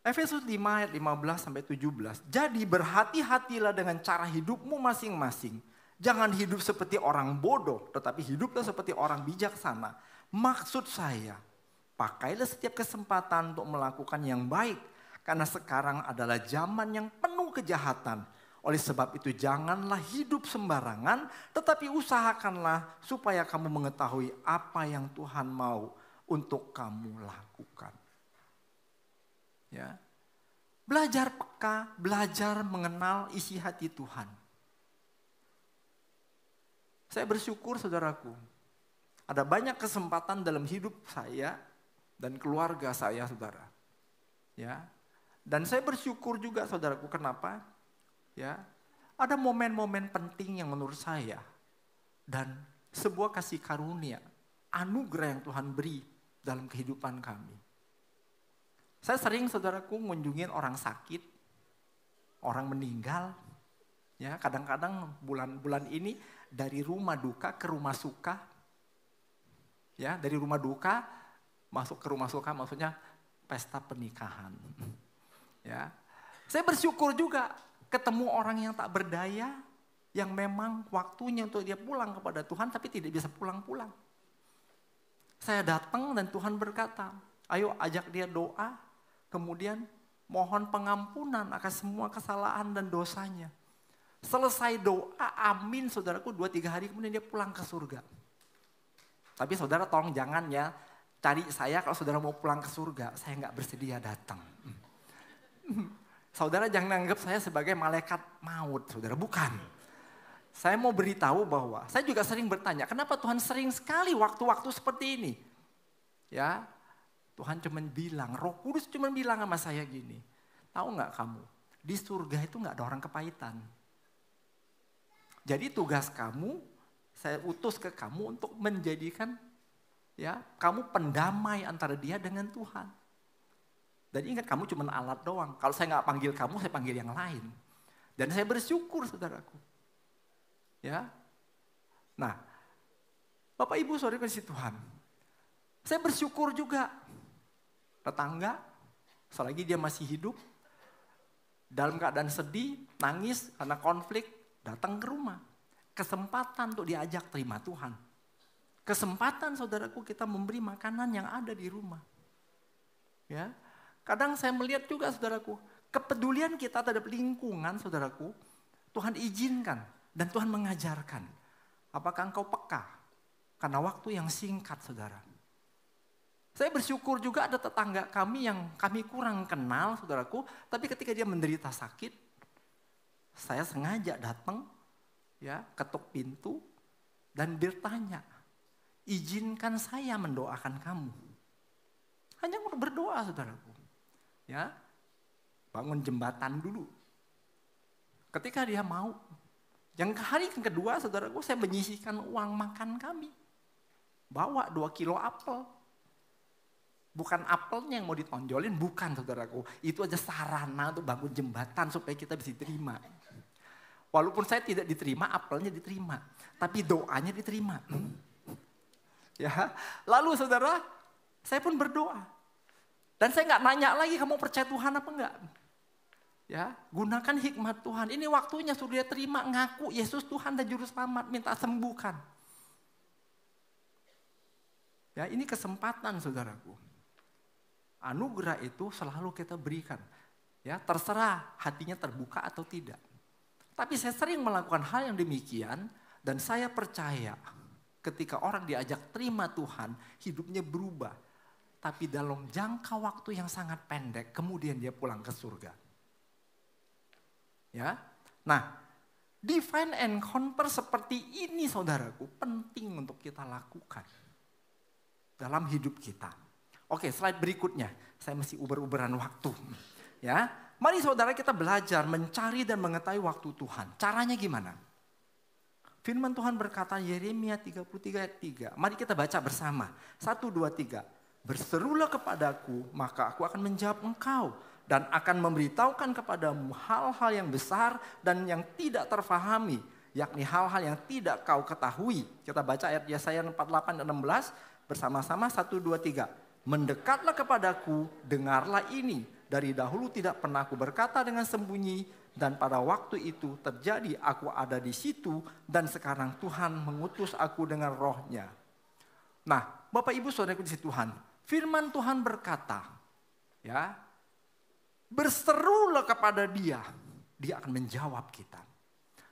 Efesus 5 ayat 15 sampai 17. Jadi berhati-hatilah dengan cara hidupmu masing-masing. Jangan hidup seperti orang bodoh, tetapi hiduplah seperti orang bijaksana. Maksud saya, pakailah setiap kesempatan untuk melakukan yang baik. Karena sekarang adalah zaman yang penuh kejahatan. Oleh sebab itu janganlah hidup sembarangan. Tetapi usahakanlah supaya kamu mengetahui apa yang Tuhan mau untuk kamu lakukan. Ya. Belajar peka, belajar mengenal isi hati Tuhan. Saya bersyukur saudaraku. Ada banyak kesempatan dalam hidup saya dan keluarga saya saudara. Ya. Dan saya bersyukur juga saudaraku kenapa? Ya. Ada momen-momen penting yang menurut saya dan sebuah kasih karunia, anugerah yang Tuhan beri dalam kehidupan kami. Saya sering saudaraku ngunjungin orang sakit, orang meninggal. Ya, kadang-kadang bulan-bulan ini dari rumah duka ke rumah suka. Ya, dari rumah duka masuk ke rumah suka, maksudnya pesta pernikahan. Ya, saya bersyukur juga ketemu orang yang tak berdaya, yang memang waktunya untuk dia pulang kepada Tuhan, tapi tidak bisa pulang-pulang. Saya datang dan Tuhan berkata, ayo ajak dia doa, kemudian mohon pengampunan akan semua kesalahan dan dosanya. Selesai doa, amin saudaraku, 2-3 hari kemudian dia pulang ke surga. Tapi saudara tolong jangan ya, cari saya kalau saudara mau pulang ke surga, saya nggak bersedia datang. Saudara jangan anggap saya sebagai malaikat maut, saudara, bukan. Saya mau beritahu bahwa saya juga sering bertanya, kenapa Tuhan sering sekali waktu-waktu seperti ini? Ya, Tuhan cuma bilang, Roh Kudus cuma bilang sama saya gini, tahu nggak kamu, di surga itu nggak ada orang kepahitan. Jadi tugas kamu, saya utus ke kamu untuk menjadikan ya, kamu pendamai antara dia dengan Tuhan. Dan ingat kamu cuma alat doang. Kalau saya nggak panggil kamu, saya panggil yang lain. Dan saya bersyukur saudaraku. Ya. Nah, Bapak Ibu saudara kasih Tuhan. Saya bersyukur juga. Tetangga, selagi dia masih hidup, dalam keadaan sedih, nangis karena konflik, datang ke rumah. Kesempatan untuk diajak terima Tuhan. Kesempatan saudaraku kita memberi makanan yang ada di rumah. Ya, kadang saya melihat juga saudaraku, kepedulian kita terhadap lingkungan saudaraku, Tuhan izinkan dan Tuhan mengajarkan. Apakah engkau peka? Karena waktu yang singkat saudara. Saya bersyukur juga ada tetangga kami yang kami kurang kenal saudaraku, tapi ketika dia menderita sakit, saya sengaja datang, ya, ketuk pintu dan bertanya, izinkan saya mendoakan kamu. Hanya untuk berdoa saudaraku. Ya, bangun jembatan dulu. Ketika dia mau, yang hari kedua saudaraku saya menyisihkan uang makan kami. Bawa 2 kilo apel. Bukan apelnya yang mau ditonjolin, bukan saudaraku. Itu aja sarana untuk bangun jembatan supaya kita bisa diterima. Walaupun saya tidak diterima, apelnya diterima. Tapi doanya diterima. Ya, lalu saudara, saya pun berdoa. Dan saya nggak nanya lagi kamu percaya Tuhan apa enggak. Ya, gunakan hikmat Tuhan. Ini waktunya suruh dia terima, ngaku Yesus Tuhan dan Juru Selamat, minta sembuhkan. Ya, ini kesempatan saudaraku. Anugerah itu selalu kita berikan. Ya, terserah hatinya terbuka atau tidak. Tapi saya sering melakukan hal yang demikian dan saya percaya ketika orang diajak terima Tuhan, hidupnya berubah. Tapi dalam jangka waktu yang sangat pendek, kemudian dia pulang ke surga. Ya, nah, divine encounter seperti ini saudaraku penting untuk kita lakukan dalam hidup kita. Oke, slide berikutnya. Saya masih uber-uberan waktu. Ya, mari saudara kita belajar mencari dan mengetahui waktu Tuhan. Caranya gimana? Firman Tuhan berkata Yeremia 33 ayat 3. Mari kita baca bersama. 1, 2, 3. Berserulah kepadaku, maka aku akan menjawab engkau. Dan akan memberitahukan kepadamu hal-hal yang besar dan yang tidak terfahami. Yakni hal-hal yang tidak kau ketahui. Kita baca ayat Yesaya 48 dan 16. Bersama-sama 1, 2, 3. Mendekatlah kepadaku, dengarlah ini. Dari dahulu tidak pernah aku berkata dengan sembunyi. Dan pada waktu itu terjadi aku ada di situ. Dan sekarang Tuhan mengutus aku dengan rohnya. Nah, Bapak Ibu saudaraku di sisi Tuhan. Firman Tuhan berkata, ya, berserulah kepada dia. Dia akan menjawab kita.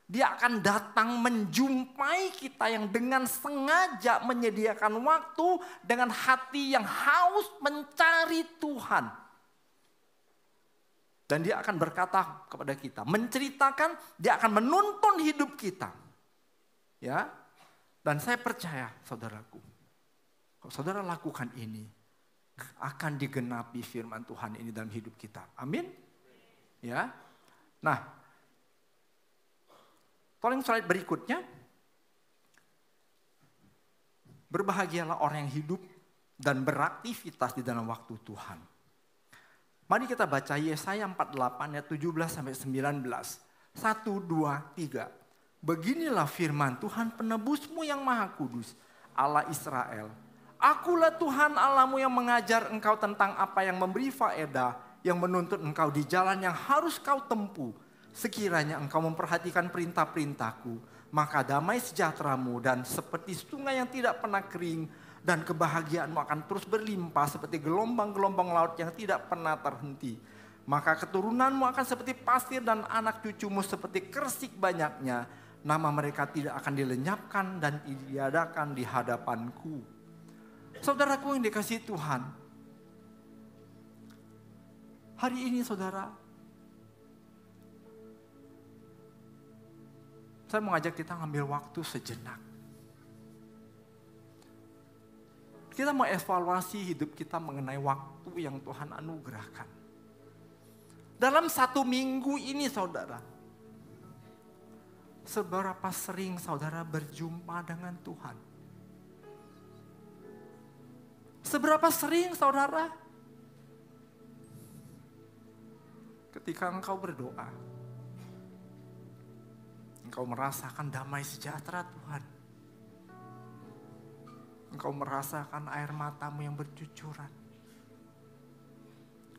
Dia akan datang menjumpai kita yang dengan sengaja menyediakan waktu dengan hati yang haus mencari Tuhan. Dan dia akan berkata kepada kita, menceritakan, dia akan menuntun hidup kita. Ya. Dan saya percaya saudaraku, kalau saudara lakukan ini, akan digenapi firman Tuhan ini dalam hidup kita. Amin. Ya. Nah, tolong slide berikutnya. Berbahagialah orang yang hidup dan beraktivitas di dalam waktu Tuhan. Mari kita baca Yesaya 48 ayat 17 sampai 19. 1, 2, 3. Beginilah firman Tuhan penebusmu yang maha kudus, Allah Israel. Akulah Tuhan Allahmu yang mengajar engkau tentang apa yang memberi faedah, yang menuntut engkau di jalan yang harus kau tempuh. Sekiranya engkau memperhatikan perintah-perintahku, maka damai sejahteramu dan seperti sungai yang tidak pernah kering, dan kebahagiaanmu akan terus berlimpah seperti gelombang-gelombang laut yang tidak pernah terhenti. Maka keturunanmu akan seperti pasir dan anak cucumu seperti kersik banyaknya. Nama mereka tidak akan dilenyapkan dan diadakan di hadapanku. Saudaraku yang dikasihi Tuhan, hari ini saudara, saya mengajak kita ngambil waktu sejenak. Kita mau evaluasi hidup kita mengenai waktu yang Tuhan anugerahkan. Dalam 1 minggu ini saudara, seberapa sering saudara berjumpa dengan Tuhan? Seberapa sering saudara ketika engkau berdoa, engkau merasakan damai sejahtera Tuhan. Engkau merasakan air matamu yang bercucuran.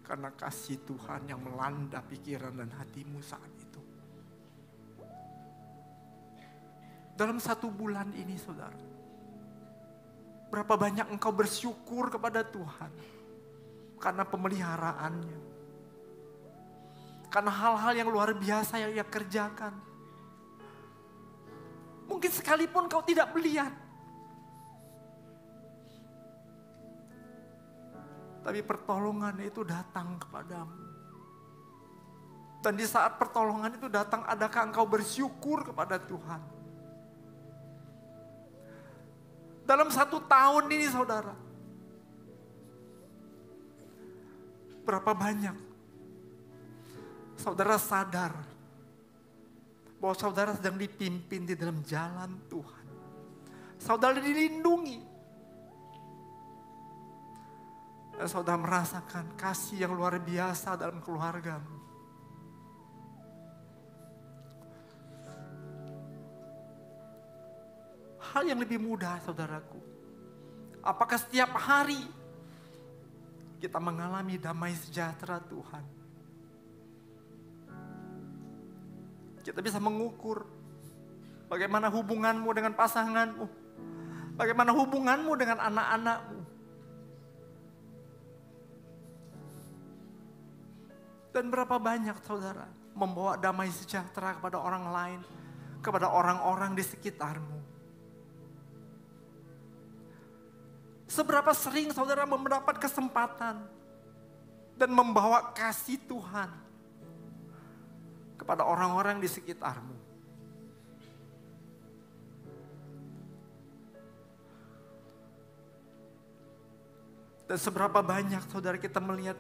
Karena kasih Tuhan yang melanda pikiran dan hatimu saat itu. Dalam 1 bulan ini saudara, berapa banyak engkau bersyukur kepada Tuhan karena pemeliharaannya. Karena hal-hal yang luar biasa yang Ia kerjakan. Mungkin sekalipun kau tidak melihat. Tapi pertolongan itu datang kepadamu. Dan di saat pertolongan itu datang, adakah engkau bersyukur kepada Tuhan? Dalam 1 tahun ini saudara, berapa banyak saudara sadar bahwa saudara sedang dipimpin di dalam jalan Tuhan. Saudara dilindungi. Dan saudara merasakan kasih yang luar biasa dalam keluargamu. Hal yang lebih mudah saudaraku. Apakah setiap hari kita mengalami damai sejahtera Tuhan? Kita bisa mengukur bagaimana hubunganmu dengan pasanganmu. Bagaimana hubunganmu dengan anak-anakmu. Dan berapa banyak saudara membawa damai sejahtera kepada orang lain, kepada orang-orang di sekitarmu. Seberapa sering saudara mendapat kesempatan dan membawa kasih Tuhan kepada orang-orang di sekitarmu. Dan seberapa banyak saudara kita melihat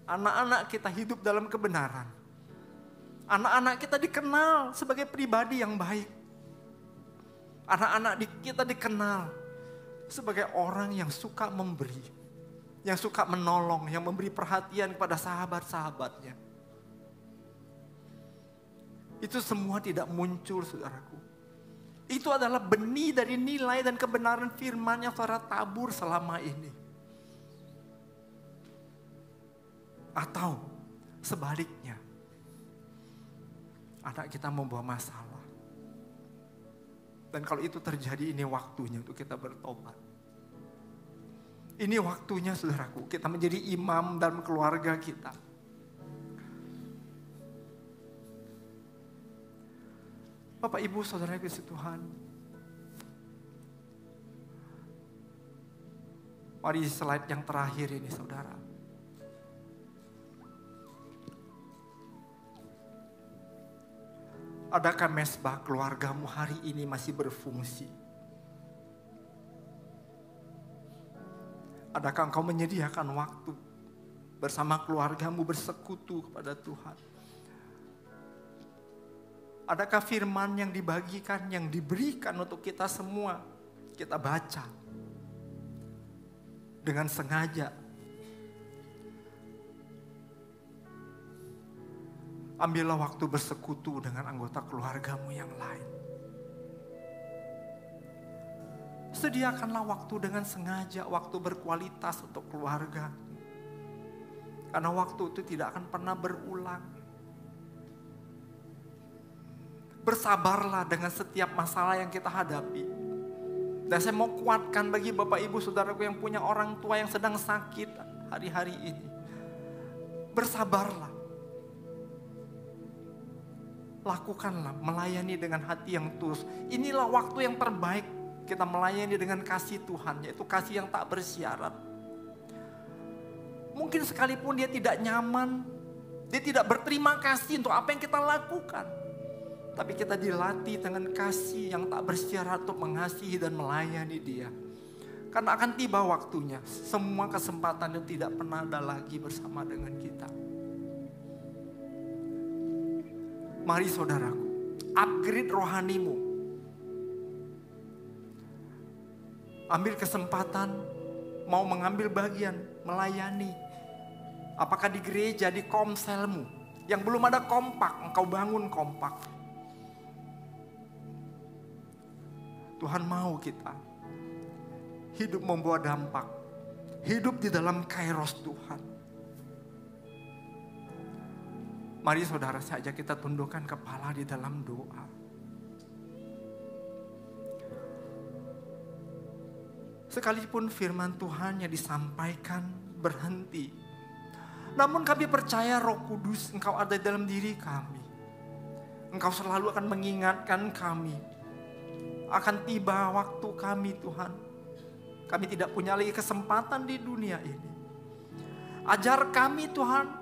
anak-anak kita hidup dalam kebenaran. Anak-anak kita dikenal sebagai pribadi yang baik. Anak-anak kita dikenal sebagai orang yang suka memberi. Yang suka menolong, yang memberi perhatian kepada sahabat-sahabatnya. Itu semua tidak muncul saudaraku. Itu adalah benih dari nilai dan kebenaran firman yang saudara tabur selama ini. Atau sebaliknya, anak kita membawa masalah. Dan kalau itu terjadi, ini waktunya untuk kita bertobat. Ini waktunya saudaraku, kita menjadi imam dalam keluarga kita. Bapak Ibu saudara kasih Tuhan. Mari slide yang terakhir ini saudara. Adakah mesbah keluargamu hari ini masih berfungsi? Adakah engkau menyediakan waktu bersama keluargamu bersekutu kepada Tuhan? Adakah firman yang dibagikan, yang diberikan untuk kita semua, kita baca dengan sengaja? Ambillah waktu bersekutu dengan anggota keluargamu yang lain. Sediakanlah waktu dengan sengaja, waktu berkualitas untuk keluarga. Karena waktu itu tidak akan pernah berulang. Bersabarlah dengan setiap masalah yang kita hadapi. Dan saya mau kuatkan bagi Bapak Ibu Saudaraku yang punya orang tua yang sedang sakit hari-hari ini. Bersabarlah. Lakukanlah, melayani dengan hati yang tulus. Inilah waktu yang terbaik kita melayani dengan kasih Tuhan, yaitu kasih yang tak bersyarat. Mungkin sekalipun dia tidak nyaman, dia tidak berterima kasih untuk apa yang kita lakukan. Tapi kita dilatih dengan kasih yang tak bersyarat untuk mengasihi dan melayani dia. Karena akan tiba waktunya, semua kesempatan itu tidak pernah ada lagi bersama dengan kita. Mari saudaraku, upgrade rohanimu. Ambil kesempatan, mau mengambil bagian, melayani. Apakah di gereja, di komselmu. Yang belum ada kompak, engkau bangun kompak. Tuhan mau kita hidup membawa dampak. Hidup di dalam kairos Tuhan. Mari saudara saja kita tundukkan kepala di dalam doa. Sekalipun firman Tuhan yang disampaikan berhenti, namun kami percaya Roh Kudus Engkau ada dalam diri kami. Engkau selalu akan mengingatkan kami. Akan tiba waktu kami Tuhan. Kami tidak punya lagi kesempatan di dunia ini. Ajar kami Tuhan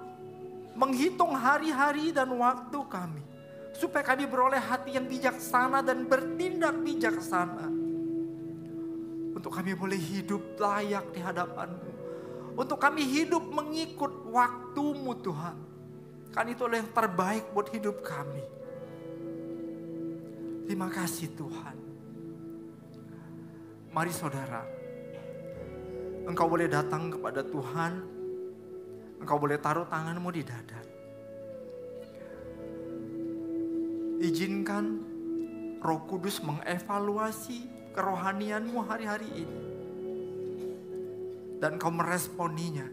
menghitung hari-hari dan waktu kami. Supaya kami beroleh hati yang bijaksana dan bertindak bijaksana. Untuk kami boleh hidup layak di hadapan-Mu. Untuk kami hidup mengikut waktu-Mu Tuhan. Kan itu adalah yang terbaik buat hidup kami. Terima kasih Tuhan. Mari saudara, engkau boleh datang kepada Tuhan. Engkau boleh taruh tanganmu di dada. Izinkan Roh Kudus mengevaluasi kerohanianmu hari-hari ini. Dan kau meresponinya.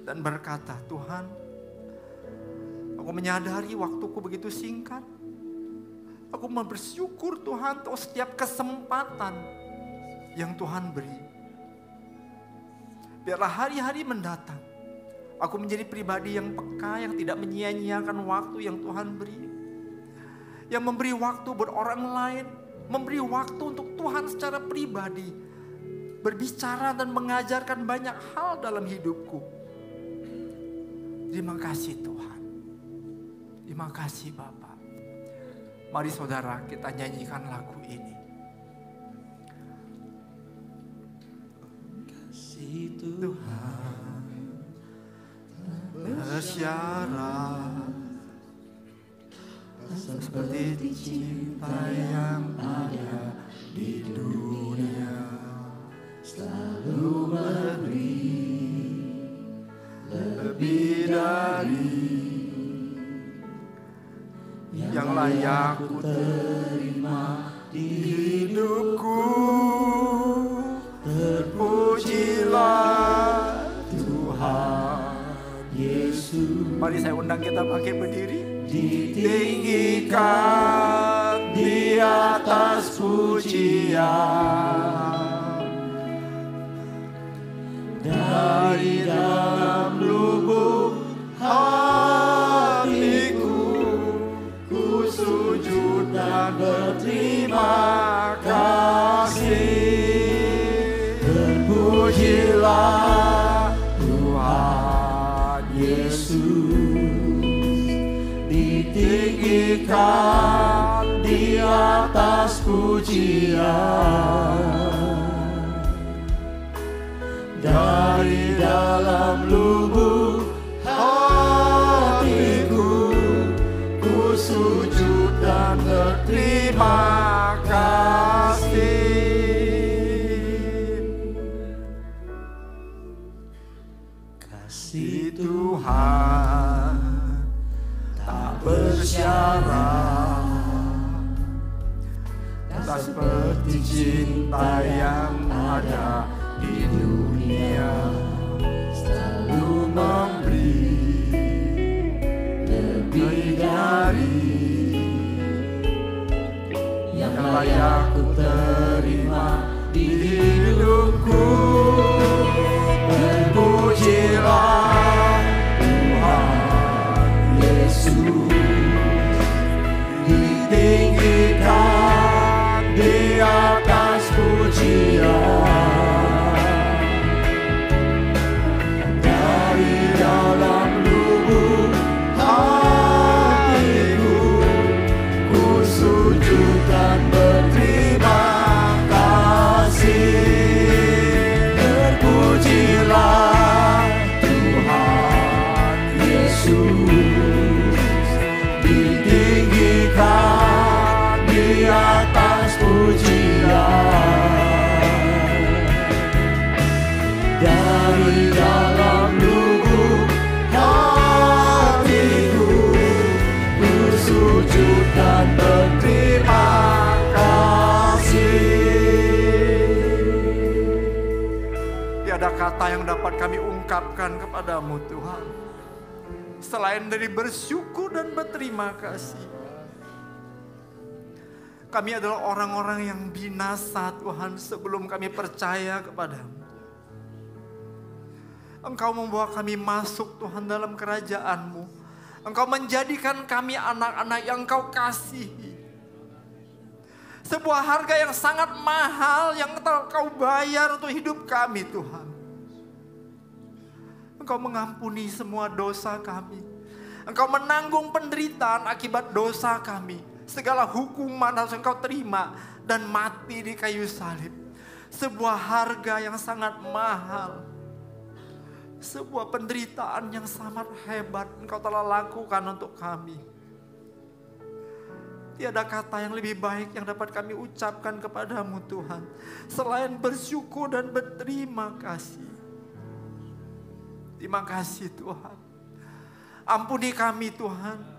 Dan berkata, Tuhan, aku menyadari waktuku begitu singkat. Aku mau bersyukur Tuhan untuk setiap kesempatan yang Tuhan beri. Biarlah hari-hari mendatang, aku menjadi pribadi yang peka, yang tidak menyia-nyiakan waktu yang Tuhan beri. Yang memberi waktu buat orang lain, memberi waktu untuk Tuhan secara pribadi. Berbicara dan mengajarkan banyak hal dalam hidupku. Terima kasih Tuhan. Terima kasih Bapa. Mari saudara kita nyanyikan lagu ini. Kasih Tuhan bersyarat seperti cinta yang ada di dunia, selalu beri lebih dari yang layak ku terima di hidupku. Terpujilah Tuhan Yesus. Mari saya undang kita bangkit berdiri. Ditinggikan di atas pujian, dari dalam lubuk hatiku, ku sujud dan berterima kasih. Terpujilah Tuhan Yesus, ditinggikan di atas pujian, dari dalam lubuk hatiku, ku sujud dan berterima kasih. Kasih Tuhan tak bersyarat, tak seperti cinta yang ada di dunia, selalu memberi lebih dari yang layak ku terima di hidupku. Terpujilah Tuhan Yesus, ditinggikan di atas pujian, dari dalam lubuk hatiku, ku sujud dan berterima kasih. Terpujilah Tuhan Yesus, ditinggikan di atas pujian, dari dalam lubuk hatiku, ku sujud dan berterima kasih. Tiada kata yang dapat kami ungkapkan kepadamu Tuhan. selain dari bersyukur dan berterima kasih. Kami adalah orang-orang yang binasa Tuhan sebelum kami percaya kepadamu. Engkau membawa kami masuk Tuhan dalam kerajaan-Mu. Engkau menjadikan kami anak-anak yang Engkau kasihi. Sebuah harga yang sangat mahal yang Engkau bayar untuk hidup kami Tuhan. Engkau mengampuni semua dosa kami. Engkau menanggung penderitaan akibat dosa kami. Segala hukuman harus Engkau terima dan mati di kayu salib. Sebuah harga yang sangat mahal. Sebuah penderitaan yang sangat hebat Engkau telah lakukan untuk kami. Tiada kata yang lebih baik yang dapat kami ucapkan kepadamu Tuhan, selain bersyukur dan berterima kasih. Terima kasih Tuhan. Ampuni kami Tuhan.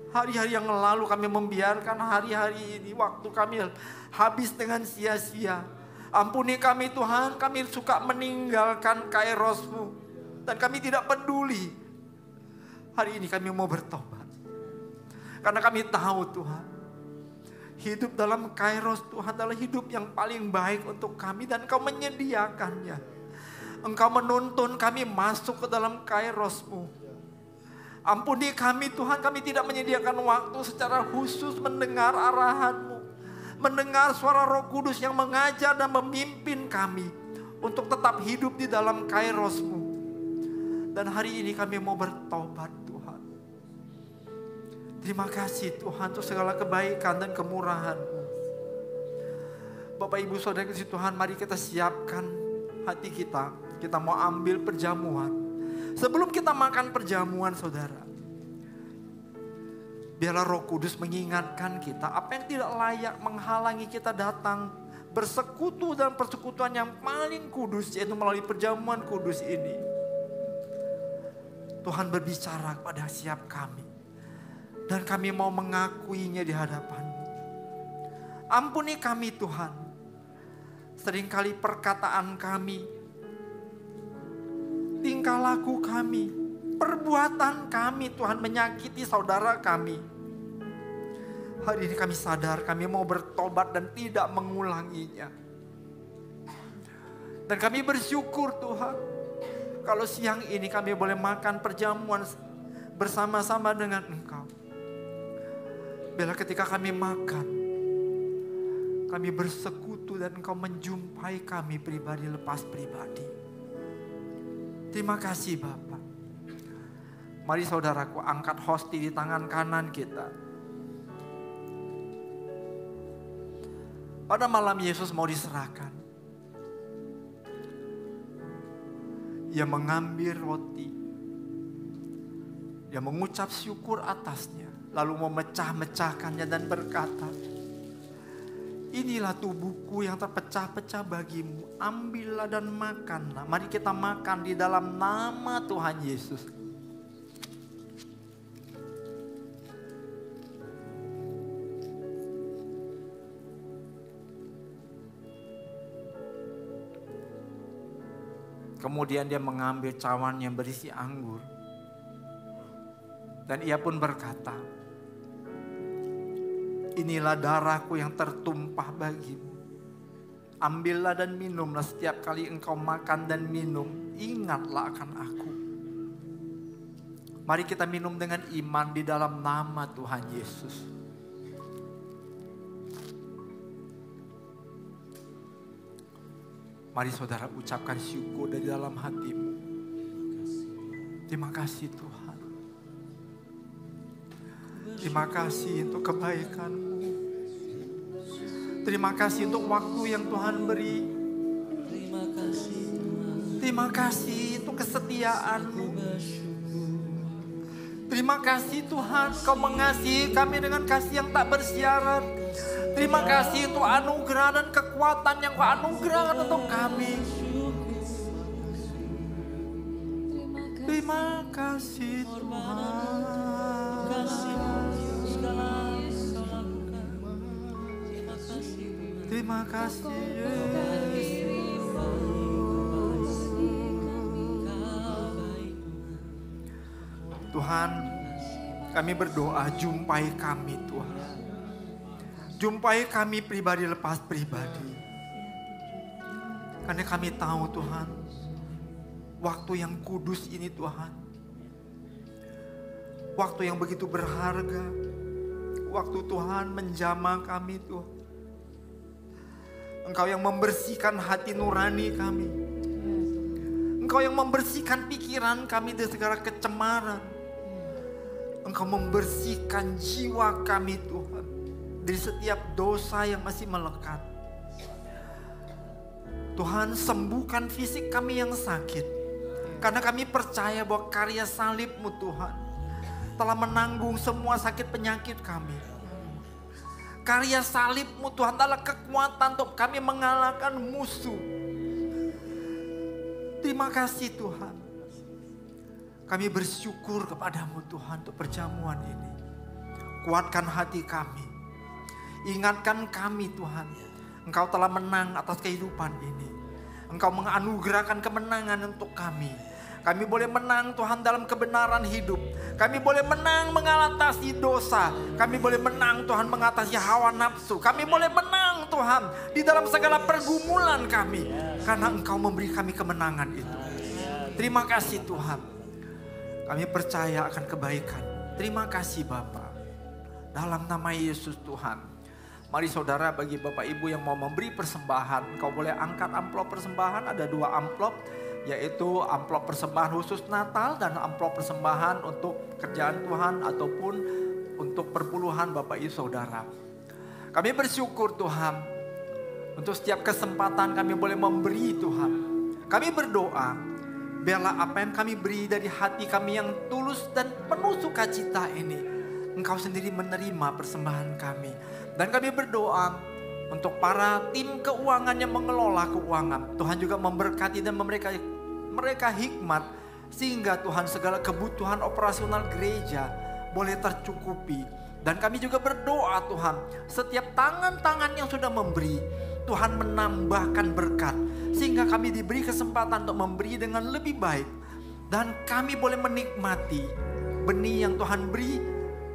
Hari-hari yang lalu kami membiarkan hari-hari ini, waktu kami habis dengan sia-sia. Ampuni kami Tuhan, kami suka meninggalkan Kairos-Mu. Dan kami tidak peduli. Hari ini kami mau bertobat. Karena kami tahu Tuhan, hidup dalam Kairos Tuhan adalah hidup yang paling baik untuk kami. Dan Engkau menyediakannya. Engkau menuntun kami masuk ke dalam Kairos-Mu. Ampuni kami Tuhan, kami tidak menyediakan waktu secara khusus mendengar arahan-Mu. Mendengar suara Roh Kudus yang mengajar dan memimpin kami untuk tetap hidup di dalam Kairos-Mu. Dan hari ini kami mau bertobat Tuhan. Terima kasih Tuhan untuk segala kebaikan dan kemurahan-Mu. Bapak Ibu Saudara kasih Tuhan, mari kita siapkan hati kita. Kita mau ambil perjamuan. Sebelum kita makan perjamuan saudara, biarlah Roh Kudus mengingatkan kita apa yang tidak layak menghalangi kita datang bersekutu dalam persekutuan yang paling kudus, yaitu melalui perjamuan kudus ini. Tuhan berbicara kepada setiap kami. Dan kami mau mengakuinya di hadapan-Mu. Ampuni kami Tuhan. Seringkali perkataan kami, tingkah laku kami, perbuatan kami Tuhan menyakiti saudara kami. Hari ini kami sadar kami mau bertobat dan tidak mengulanginya. Dan kami bersyukur Tuhan. Kalau siang ini kami boleh makan perjamuan bersama-sama dengan Engkau. Bila ketika kami makan, kami bersekutu dan Engkau menjumpai kami pribadi lepas pribadi. Terima kasih Bapa. Mari saudaraku angkat hosti di tangan kanan kita. Pada malam Yesus mau diserahkan. Dia mengambil roti. Dia mengucap syukur atasnya. Lalu memecah-mecahkannya dan berkata, inilah tubuhku yang terpecah-pecah bagimu. Ambillah dan makanlah. Mari kita makan di dalam nama Tuhan Yesus. Kemudian dia mengambil cawan yang berisi anggur. Dan ia pun berkata, inilah darahku yang tertumpah bagimu. Ambillah dan minumlah setiap kali engkau makan dan minum. Ingatlah akan aku. Mari kita minum dengan iman di dalam nama Tuhan Yesus. Mari saudara ucapkan syukur dari dalam hatimu. Terima kasih Tuhan. Terima kasih untuk kebaikan-Mu. Terima kasih untuk waktu yang Tuhan beri. Terima kasih untuk kesetiaan-Mu. Terima kasih Tuhan, Kau mengasihi kami dengan kasih yang tak bersyarat. Terima kasih untuk anugerah dan kekuatan yang Kau anugerahkan untuk kami. Terima kasih Tuhan. Terima kasih Yesus. Tuhan, kami berdoa jumpai kami Tuhan. Jumpai kami pribadi lepas pribadi. Karena kami tahu Tuhan, waktu yang kudus ini Tuhan, waktu yang begitu berharga, waktu Tuhan menjamah kami Tuhan. Engkau yang membersihkan hati nurani kami. Engkau yang membersihkan pikiran kami dari segala kecemaran. Engkau membersihkan jiwa kami Tuhan dari setiap dosa yang masih melekat. Tuhan, sembuhkan fisik kami yang sakit. Karena kami percaya bahwa karya salib-Mu Tuhan telah menanggung semua sakit penyakit kami. Karya salib-Mu Tuhan adalah kekuatan untuk kami mengalahkan musuh. Terima kasih Tuhan. Kami bersyukur kepadamu Tuhan untuk perjamuan ini. Kuatkan hati kami. Ingatkan kami Tuhan. Engkau telah menang atas kehidupan ini. Engkau menganugerahkan kemenangan untuk kami. Kami boleh menang Tuhan dalam kebenaran hidup. Kami boleh menang mengatasi dosa. Kami boleh menang Tuhan mengatasi hawa nafsu. Kami boleh menang Tuhan di dalam segala pergumulan kami. Karena Engkau memberi kami kemenangan itu. Terima kasih Tuhan. Kami percaya akan kebaikan. Terima kasih Bapa. Dalam nama Yesus Tuhan. Mari saudara, bagi Bapak Ibu yang mau memberi persembahan, Engkau boleh angkat amplop persembahan. Ada 2 amplop. Yaitu amplop persembahan khusus Natal dan amplop persembahan untuk kerjaan Tuhan ataupun untuk perpuluhan Bapak Ibu Saudara. Kami bersyukur Tuhan untuk setiap kesempatan kami boleh memberi Tuhan. Kami berdoa, biarlah apa yang kami beri dari hati kami yang tulus dan penuh sukacita ini, Engkau sendiri menerima persembahan kami. Dan kami berdoa untuk para tim keuangan yang mengelola keuangan. Tuhan juga memberkati dan mereka hikmat sehingga Tuhan segala kebutuhan operasional gereja boleh tercukupi. Dan kami juga berdoa Tuhan, setiap tangan-tangan yang sudah memberi, Tuhan menambahkan berkat sehingga kami diberi kesempatan untuk memberi dengan lebih baik. Dan kami boleh menikmati benih yang Tuhan beri,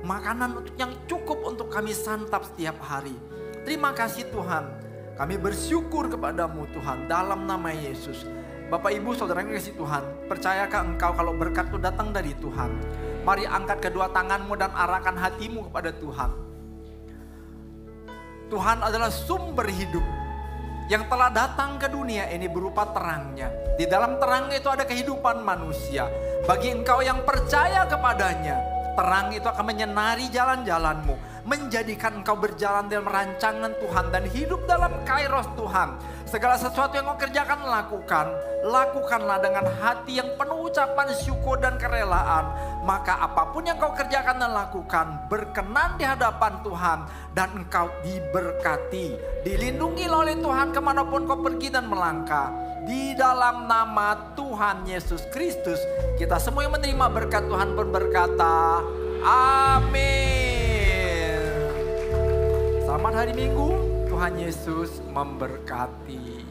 makanan yang cukup untuk kami santap setiap hari. Terima kasih Tuhan, kami bersyukur kepadamu Tuhan dalam nama Yesus. Bapak Ibu Saudara yang kasih Tuhan, percayakah engkau kalau berkat itu datang dari Tuhan? Mari angkat kedua tanganmu dan arahkan hatimu kepada Tuhan. Tuhan adalah sumber hidup yang telah datang ke dunia ini berupa terangnya. Di dalam terangnya itu ada kehidupan manusia. Bagi engkau yang percaya kepadanya, terang itu akan menyinari jalan-jalanmu, menjadikan engkau berjalan dalam rancangan Tuhan dan hidup dalam kairos Tuhan. Segala sesuatu yang kau kerjakan lakukanlah dengan hati yang penuh ucapan syukur dan kerelaan. Maka apapun yang kau kerjakan dan lakukan berkenan di hadapan Tuhan dan engkau diberkati, dilindungi oleh Tuhan kemanapun kau pergi dan melangkah. Di dalam nama Tuhan Yesus Kristus, kita semua yang menerima berkat Tuhan pun berkata, amin. Selamat hari Minggu. Tuhan Yesus memberkati.